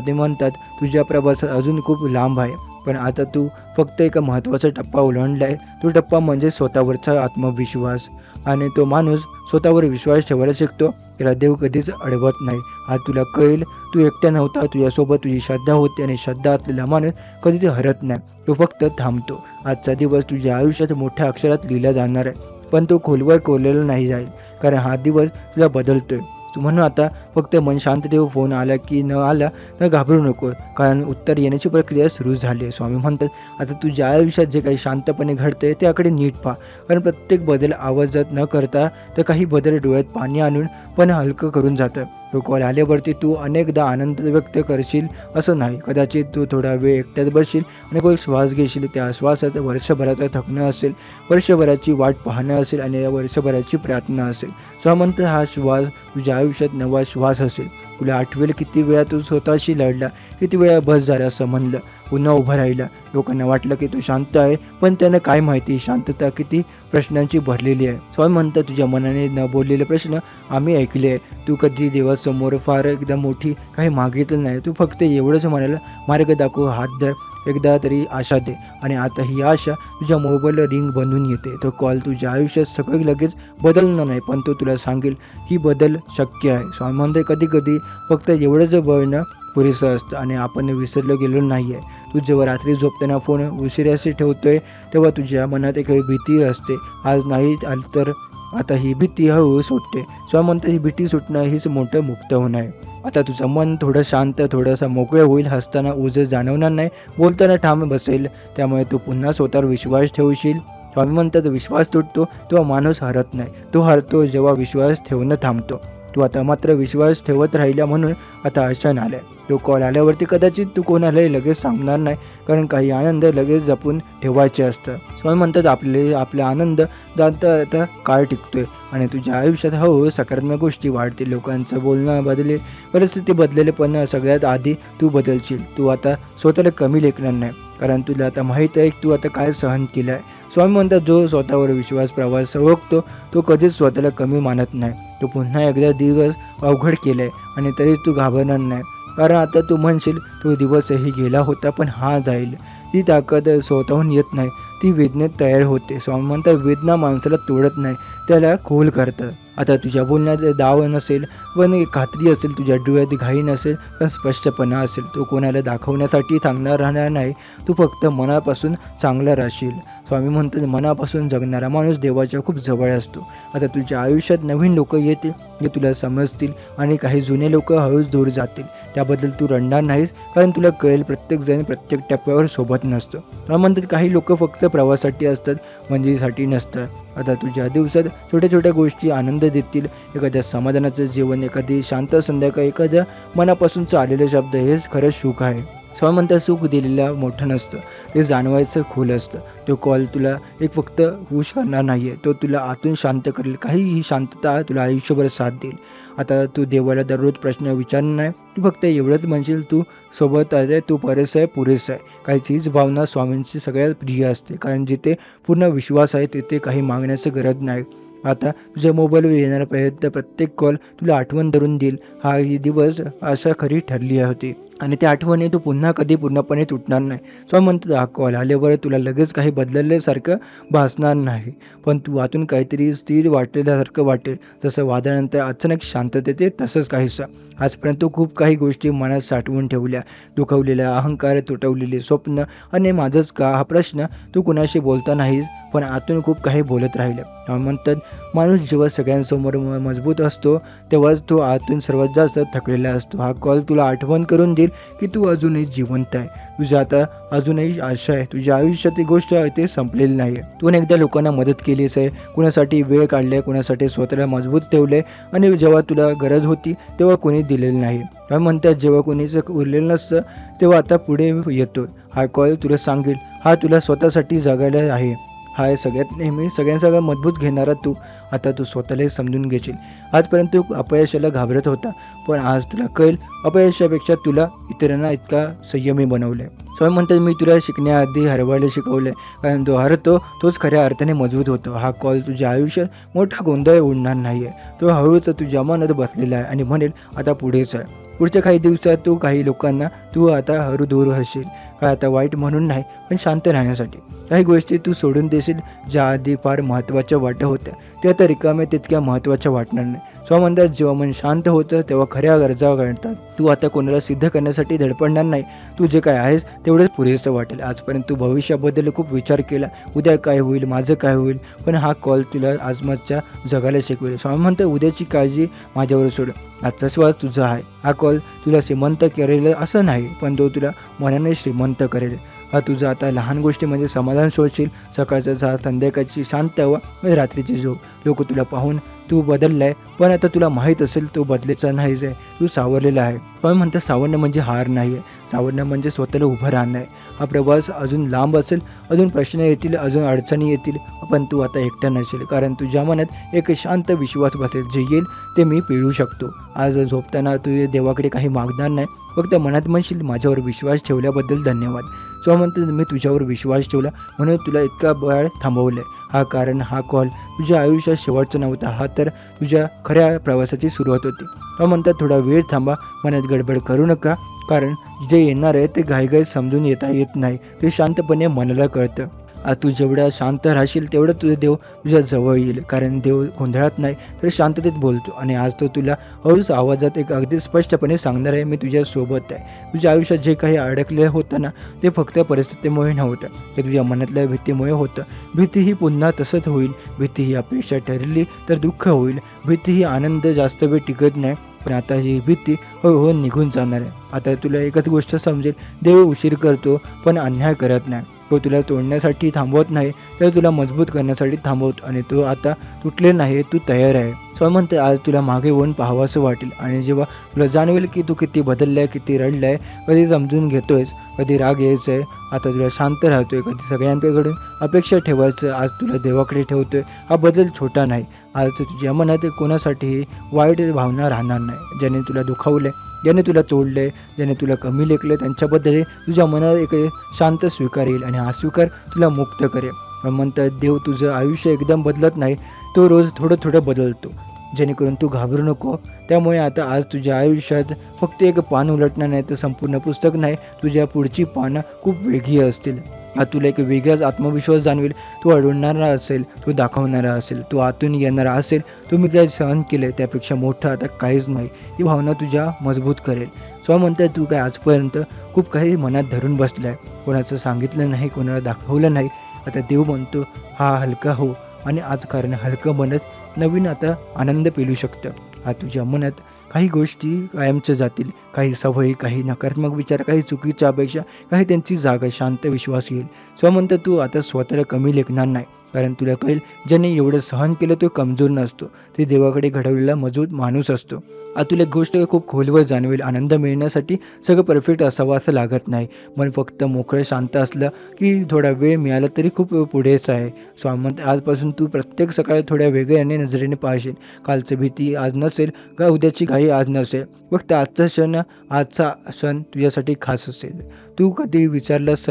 ते म्हणतात तुझ्या प्रवासात अजून खूप लांब आहे, पण आता तू फक्त एका महत्त्वाचा टप्पा ओलांडला आहे. तो टप्पा म्हणजे स्वतःवरचा आत्मविश्वास. आणि तो माणूस स्वतःवर विश्वास ठेवायला शिकतो त्याला देव कधीच अडवत नाही. आज तुला कळेल तू एकटा नव्हता, तुझ्यासोबत तुझी श्रद्धा होती आणि श्रद्धा असलेला माणूस कधीच हरत नाही, तो फक्त थांबतो. आजचा दिवस तुझ्या आयुष्यात मोठ्या अक्षरात लिहिला जाणार आहे, पण तो खोलवर कोरलेला नाही जाईल, कारण हा दिवस तुला बदलतोय. म्हणून आता फक्त मन शांत ठेव. फोन आला की न आला तर घाबरू नको, कारण उत्तर येण्याची प्रक्रिया सुरू झाली आहे. स्वामी म्हणतात आता तुझ्या आयुष्यात जे काही शांतपणे घडतंय त्याकडे नीट पहा, कारण प्रत्येक बदल आवाजात न करता तर काही बदल डोळ्यात पाणी आणून पण हलकं करून जातं. तो कॉल आल्यावरती तू अनेकदा आनंद व्यक्त करशील असं नाही. कदाचित तू थोडा वेळ एकट्यात बसशील आणि खोल श्वास घेशील. त्या श्वासाचं वर्षभराचं थकणं असेल, वर्षभराची वाट पाहणं असेल आणि या वर्षभराची प्रार्थना असेल. म्हणतात हा श्वास तुझ्या आयुष्यात नवा श्वास असेल. तुला आठवेल किती वेळा तू स्वतःशी लढला, किती वेळा बस झाला असं म्हणलं, पुन्हा उभं राहिला. लोकांना वाटलं की तू शांत आहे, पण त्यांना काय माहिती शांतता किती प्रश्नांची भरलेली आहे. स्वामी म्हणतात तुझ्या मनाने न बोललेले प्रश्न आम्ही ऐकले आहे. तू कधी देवासमोर फार एकदम मोठी काही मागितलं नाही. तू फक्त एवढंच म्हणाला मार्ग दाखव, हात धर एकदा तरी आशा दे. आणि आता ही आशा तुझ्या मोबाईलला रिंग बनून येते. तो कॉल तुझ्या आयुष्यात सगळं लगेच बदलणार नाही, पण तो तुला सांगेल की बदल शक्य आहे. स्वामी म्हणते कधी कधी फक्त एवढंच बोलणं पुरेसं असतं आणि आपण विसरलो गेलो नाही आहे. तू जेव्हा रात्री झोपताना फोन उशिराशी ठेवतोय तेव्हा तुझ्या मनात एक भीती असते, आज नाही आली तर. आता ही भीती हळूहळू सुटते. स्वामी म्हणते ही भीती सुटणं हीच मोठं मुक्त होणं आहे. आता तुझं मन थोडं शांत, थोडंसं मोकळं होईल. हसताना ओझं जाणवणार नाही, बोलताना ठाम बसेल. त्यामुळे तू पुन्हा स्वतःवर विश्वास ठेवशील. स्वामी म्हणतात विश्वास तुटतो तेव्हा माणूस हरत नाही, तो हरतो जेव्हा विश्वास ठेवणं थांबतो. तू आता मात्र विश्वास ठेवत राहिला म्हणून आता अशान आलाय. तो कॉल आल्यावरती कदाचित तू कोणालाही लगेच सांगणार नाही, कारण काही आनंद लगेच जपून ठेवायचे असतं. स्वामी म्हणतात आपला आनंद जाता आता काळ टिकतोय आणि तुझ्या आयुष्यात हळूहळू सकारात्मक गोष्टी वाढतील. लोकांचं बोलणं बदलेल, परिस्थिती बदलेल, पण सगळ्यात आधी तू बदलशील. तू आता स्वतःला कमी लेखणार नाही, कारण तुला आता माहीत आहे की तू आता काय सहन केलं आहे. स्वामी म्हणतात जो स्वतःवर विश्वास प्रवास ओळखतो तो कधीच स्वतःला कमी मानत नाही. तो पुन्हा एकदा दिवस अवघड केलाय आणि तरी तू घाबरणार नाही, कारण आता तू म्हणशील तो दिवसही गेला होता पण हा जाईल. ती ताकद स्वतःहून येत नाही, ती वेदनेत तयार होते. स्वामी म्हणतात वेदना माणसाला तोडत नाही, त्याला खोल करतं. आता तुझ्या बोलण्यात दाव नसेल पण खात्री असेल, तुझ्या डोळ्यात घाई नसेल पण स्पष्टपणा असेल. तो कोणाला दाखवण्यासाठी थांबणार राहणार नाही, तू फक्त मनापासून चांगला राहशील. स्वामी म्हणतात मनापासून जगणारा माणूस देवाच्या खूप जवळ असतो. आता तुझ्या आयुष्यात नवीन लोक येतील जे तुला समजतील आणि काही जुने लोक हळूच दूर जातील. त्याबद्दल तू रडणार नाहीस, कारण तुला कळेल प्रत्येकजण प्रत्येक टप्प्यावर सोबत नसतो. स्वामी म्हणतात काही लोक फक्त प्रवासासाठी असतात, मंजिरीसाठी नसतात. आता तुझ्या दिवसात छोट्या छोट्या गोष्टी आनंद देतील. एखाद्या समाधानाचं जीवन, एखादी शांत संध्याकाळ, एखाद्या मनापासूनचं आलेले शब्द, हेच खरं सुख आहे. स्वामी म्हणतात सुख दिलेलं मोठं नसतं, ते जाणवायचं खोल असतं. तो कॉल तुला एक फक्त खुश करणार नाही आहे, तो तुला आतून शांत करेल. काही ही शांतता तुला आयुष्यभर साथ देईल. आता तू देवाला दररोज प्रश्न विचारणार नाही, तू फक्त एवढंच म्हणशील तू सोबत आहे, तू पुरेसं आहे, पुरेसं आहे. काही चीज भावना स्वामींची सगळ्यात प्रिय असते, कारण जिथे पूर्ण विश्वास आहे तिथे काही मागण्याची गरज नाही. आता तुझ्या मोबाईलवर येणारा प्रत्येक कॉल तुला आठवण धरून देईल. हा ही दिवस आशा खरी ठरली होती आणि त्या आठवणी तू पुन्हा कधी पूर्णपणे तुटणार नाही. स्वामी म्हणतात हा कॉल आल्यावर तुला लगेच काही बदलल्यासारखं भासणार नाही, पण तू आतून काहीतरी स्थिर वाटलेल्यासारखं वाटेल. जसं वादळानंतर अचानक शांतता येते तसंच काहीसं. आजपर्यंत खूप काही गोष्टी मनात साठवून ठेवल्या, दुखवलेल्या अहंकार, तुटवलेले स्वप्न आणि माझंच का हा प्रश्न तू कुणाशी बोलता नाहीस, पण आतून खूप काही बोलत राहिलं. म्हणतात माणूस जेव्हा सगळ्यांसमोर मजबूत असतो तेव्हाच तो आतून सर्वात जास्त थकलेला असतो. हा कॉल तुला आठवण करून देईल की तू अजूनही जिवंत आहे, तुझ्या आता अजूनही आशा आहे, तुझ्या आयुष्यात ती गोष्ट आहे ते संपलेली नाही आहे. तू एकदा लोकांना मदत केलीच आहे, कुणासाठी वेळ काढले, कुणासाठी स्वतःला मजबूत ठेवले आणि जेव्हा तुला गरज होती तेव्हा कोणी दिलेलं नाही. म्हणतात जेव्हा कोणीच उरलेलं नसतं तेव्हा आता पुढे येतो. हा कॉल तुला सांगेल हा तुला स्वतःसाठी जगायला आहे. हा सगळ्यात नेहमी सगळ्यांसगळं मजबूत घेणारा तू. आता तू स्वतःलाही समजून घेशील. आजपर्यंत तू अपयशाला घाबरत होता, पण आज तुला कळेल अपयशापेक्षा तुला इतरांना इतका संयमी बनवलं आहे. स्वामी म्हणतात मी तुला शिकण्याआधी हरवायला शिकवलं आहे, कारण जो हरतो तोच खऱ्या अर्थाने मजबूत होतो. हा कॉल तुझ्या आयुष्यात मोठा गोंधळ उडणार नाही आहे, तो हळूच तुझ्या मनात बसलेला आहे आणि म्हणेल आता पुढेच आहे. पुढच्या काही दिवसात तू काही लोकांना तू आता हरू दूर हसशील, काय आता वाईट म्हणून नाही पण शांत राहण्यासाठी. काही गोष्टी तू सोडून देशील ज्या आधी फार महत्त्वाच्या वाटत होत्या, ते आता रिकाम्या तितक्या महत्त्वाच्या वाटणार नाही. स्वमंदात जेव्हा मन शांत होतं तेव्हा खऱ्या गरजा घडतात. तू आता कोणाला सिद्ध करण्यासाठी धडपडणार नाही, तू जे काय आहेस तेवढंच पुरेसं वाटेल. आजपर्यंत तू भविष्याबद्दल खूप विचार केला, उद्या काय होईल, माझं काय होईल, पण हा कॉल तुला आजमाच्या जगाला शिकवेल. स्वामी म्हणतं उद्याची काळजी माझ्यावर सोड, आजचा श्वास तुझा आहे. हा कॉल तुला श्रीमंत करेल असं नाही, पण तो तुला मनाने श्रीमंत करेल. हा तुझा आता लहान गोष्टी म्हणजे समाधान शोधशील, सकाळचा चहा, संध्याकाळची शांत हवा, रात्रीची झोप. लोक तुला पाहून तू बदलला आहे, पण आता तुला माहीत असेल तो बदलेचा नाहीच आहे, तू सावरलेला आहे. पण म्हणतं सावरणं म्हणजे हार नाही आहे, सावरणं म्हणजे स्वतःला उभं राहणं आहे. हा प्रवास अजून लांब असेल, अजून प्रश्न येतील, अजून अडचणी येतील, पण तू आता एकटा नसेल, कारण तुझ्या मनात एक शांत विश्वास बसेल, जे येईल ते मी पेळू शकतो. आज झोपताना तू देवाकडे काही मागणार नाही, फक्त मनात म्हणशील माझ्यावर विश्वास ठेवल्याबद्दल धन्यवाद. सो म्हणतो मी तुझ्यावर विश्वास ठेवला म्हणून तुला इतका वेळ थांबवलं आहे. हा कारण हा कॉल तुझ्या आयुष्यात शेवटचा नव्हता, हा तर तुझ्या खऱ्या प्रवासाची सुरुवात होती. तो म्हणतात थोडा वेळ थांबा, मनात गडबड करू नका, कारण जे येणार आहे ते घाईघाईत समजून येत नाही, ते शांतपणे मनाला कळतं. आज तू जेवढा शांत राहशील तेवढं तुझं देव तुझ्या जवळ येईल, कारण देव गोंधळात नाही तर शांततेत बोलतो. आणि आज तो तुला हळूच आवाजात एक अगदी स्पष्टपणे सांगणार आहे, मी तुझ्या सोबत आहे. तुझ्या आयुष्यात जे काही अडकले होतं ना, ते फक्त परिस्थितीमुळे नव्हतं, ते तुझ्या मनातल्या भीतीमुळे होतं. भीती ही पुन्हा तसंच होईल, भीती ही अपेक्षा ठरली तर दुःख होईल, भीती ही आनंद जास्त वेळ टिकत नाही, पण आता ही भीती हळूहळू निघून जाणार आहे. आता तुला एकच गोष्ट समजेल, देव उशीर करतो पण अन्याय करत नाही. तो तुला तोडण्यासाठी थांबवत नाही, तर तुला मजबूत करण्यासाठी थांबवतो. आणि तो आता तुटले नाही, तू तयार आहे. स्वामी म्हणते आज तुला मागे वळून पाहावंसं वाटेल, आणि जेव्हा तुला जाणवेल की तू किती बदललाय, किती रडलाय, कधी समजून घेतोयस, कधी राग यायचा आहे, आता तुला शांत राहतोय, कधी सगळ्यांकडून अपेक्षा ठेवायचं आज तुला देवाकडे ठेवतोय. हा बदल छोटा नाही. आज तुझ्या मनात कोणासाठीही वाईट भावना राहणार नाही. ज्याने तुला दुखावलंय, ज्याने तुला तोडलंय, ज्याने तुला कमी लेखलं, त्यांच्याबद्दल तुझ्या मनात एक शांत स्वीकार येईल, आणि हा स्वीकार तुला मुक्त करेल. म्हणतात देव तुझं आयुष्य एकदम बदलत नाही, तो रोज थोडं थोडं बदलतो, जेणेकरून तू घाबरू नको. त्यामुळे आता आज तुझ्या आयुष्यात फक्त एक पान उलटणार नाही, तर संपूर्ण पुस्तक नाही, तुझ्या पुढची पानं खूप वेगळी असतील. आज तुला एक वेगळाच आत्मविश्वास जाणवेल. तू अडवणारा असेल, तू दाखवणारा असेल, तू आतून येणारा असेल, तुम्ही काय सहन केले त्यापेक्षा मोठं आता काहीच नाही. ही भावना तुझ्या मजबूत करेल. स्वामी म्हणतात तू काय आजपर्यंत खूप काही मनात धरून बसलाय, कोणाचं सांगितलं नाही, कोणाला दाखवलं नाही. आता देव म्हणतो हा हलका हो, आणि आज कारण हलकं मनच नवीन आता आनंद पेलू शकतं. आज तुझ्या मनात काही गोष्टी कायमच्या जातील, काही सवयी, काही नकारात्मक विचार, काही चुकीच्या अपेक्षा, काही त्यांची जागा शांत विश्वास येईल. स्वामी म्हणतात तू आता स्वतःला कमी लेखणार नाही, कारण तुला कळेल ज्याने एवढं सहन केलं तो कमजोर नसतो, ते देवाकडे घडवलेला मजबूत माणूस असतो. आता तुला एक गोष्ट खूप खोलवर जाणवेल, आनंद मिळण्यासाठी सगळं परफेक्ट असावं असं लागत नाही. मन फक्त मोकळं शांत असलं की थोडा वेळ मिळाला तरी खूप पुढेच आहे. स्वामी म्हणतात आजपासून तू प्रत्येक सकाळी थोड्या वेगळ्याने नजरेने पाहशील. कालचं भीती आज नसेल, का उद्याची घाई आज नसेल, फक्त आजचा क्षण तुझ्यासाठी खास असेल. तू कधी विचारलंस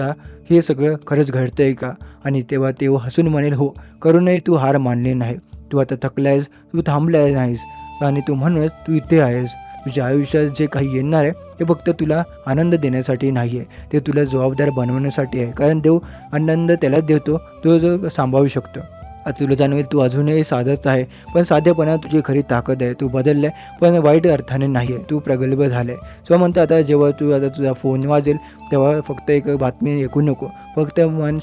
हे सगळं खरंच घडतंय का? आणि तेव्हा ते हसून म्हणेल हो, करूनही तू हार मानली नाही, तू आता थकलायस, तू थांबलाय नाहीस, आणि तू म्हणूनच तू इथे आहेस. तुझ्या आयुष्यात जे काही येणार आहे ते फक्त तुला आनंद देण्यासाठी नाही आहे, ते तुला जबाबदार बनवण्यासाठी आहे. कारण देव आनंद त्यालाच देतो तो जो सांभाळू शकतो. आता तुला जाणवेल तू अजूनही साधंच आहे, पण साधेपणा तुझी खरी ताकद आहे. तू बदललाय पण वाईट अर्थाने नाही आहे, तू प्रगल्भ झालाय. स्व म्हणतं आता जेव्हा आता तुझा फोन वाजेल तेव्हा फक्त एक बातमी ऐकू नको, फक्त मन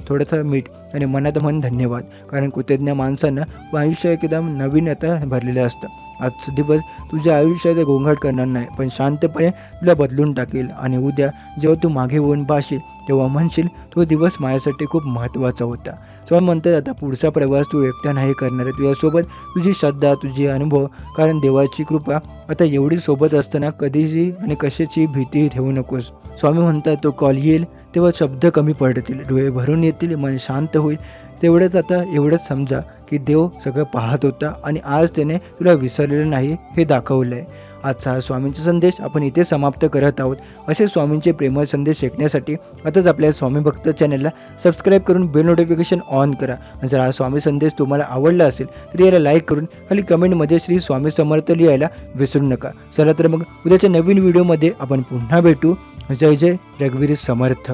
थोडंसं मीठ, आणि मनात मन धन्यवाद. कारण कृतज्ञ माणसानं आयुष्य एकदम नवीन आता भरलेलं असतं. आजचा दिवस तुझ्या आयुष्यात गोंगाट करणार नाही, पण शांतपणे तुला बदलून टाकेल. आणि उद्या जेव्हा तू मागे वळून पाहशील तेव्हा म्हणशील तो दिवस माझ्यासाठी खूप महत्त्वाचा होता. स्वामी म्हणतात आता पुढचा प्रवास तू एकटा नाही करणार आहे, तुझ्यासोबत तुझी श्रद्धा, तुझे अनुभव, कारण देवाची कृपा आता एवढी सोबत असताना कधीची आणि कशाची भीती ठेवू नकोस. स्वामी म्हणतात तो कॉल येईल तेव्हा शब्द कमी पडतील, डोळे भरून येतील, मन शांत होईल. तेवढंच आता एवढंच समजा की देव सगळं पाहत होता, आणि आज त्याने तुला विसरलेलं नाही हे दाखवलं आहे. आजचा हा स्वामींचा संदेश आपण इथे समाप्त करत आहोत. असे स्वामींचे प्रेमळ संदेश ऐकण्यासाठी आताच आपल्या स्वामी भक्त चॅनलला सबस्क्राईब करून बेल नोटिफिकेशन ऑन करा. जर हा स्वामी संदेश तुम्हाला आवडला असेल तर याला लाईक करून खाली कमेंटमध्ये श्री स्वामी समर्थ लिहायला विसरू नका. चला तर मग उद्याच्या नवीन व्हिडिओमध्ये आपण पुन्हा भेटू. जय जय रघुवीर समर्थ.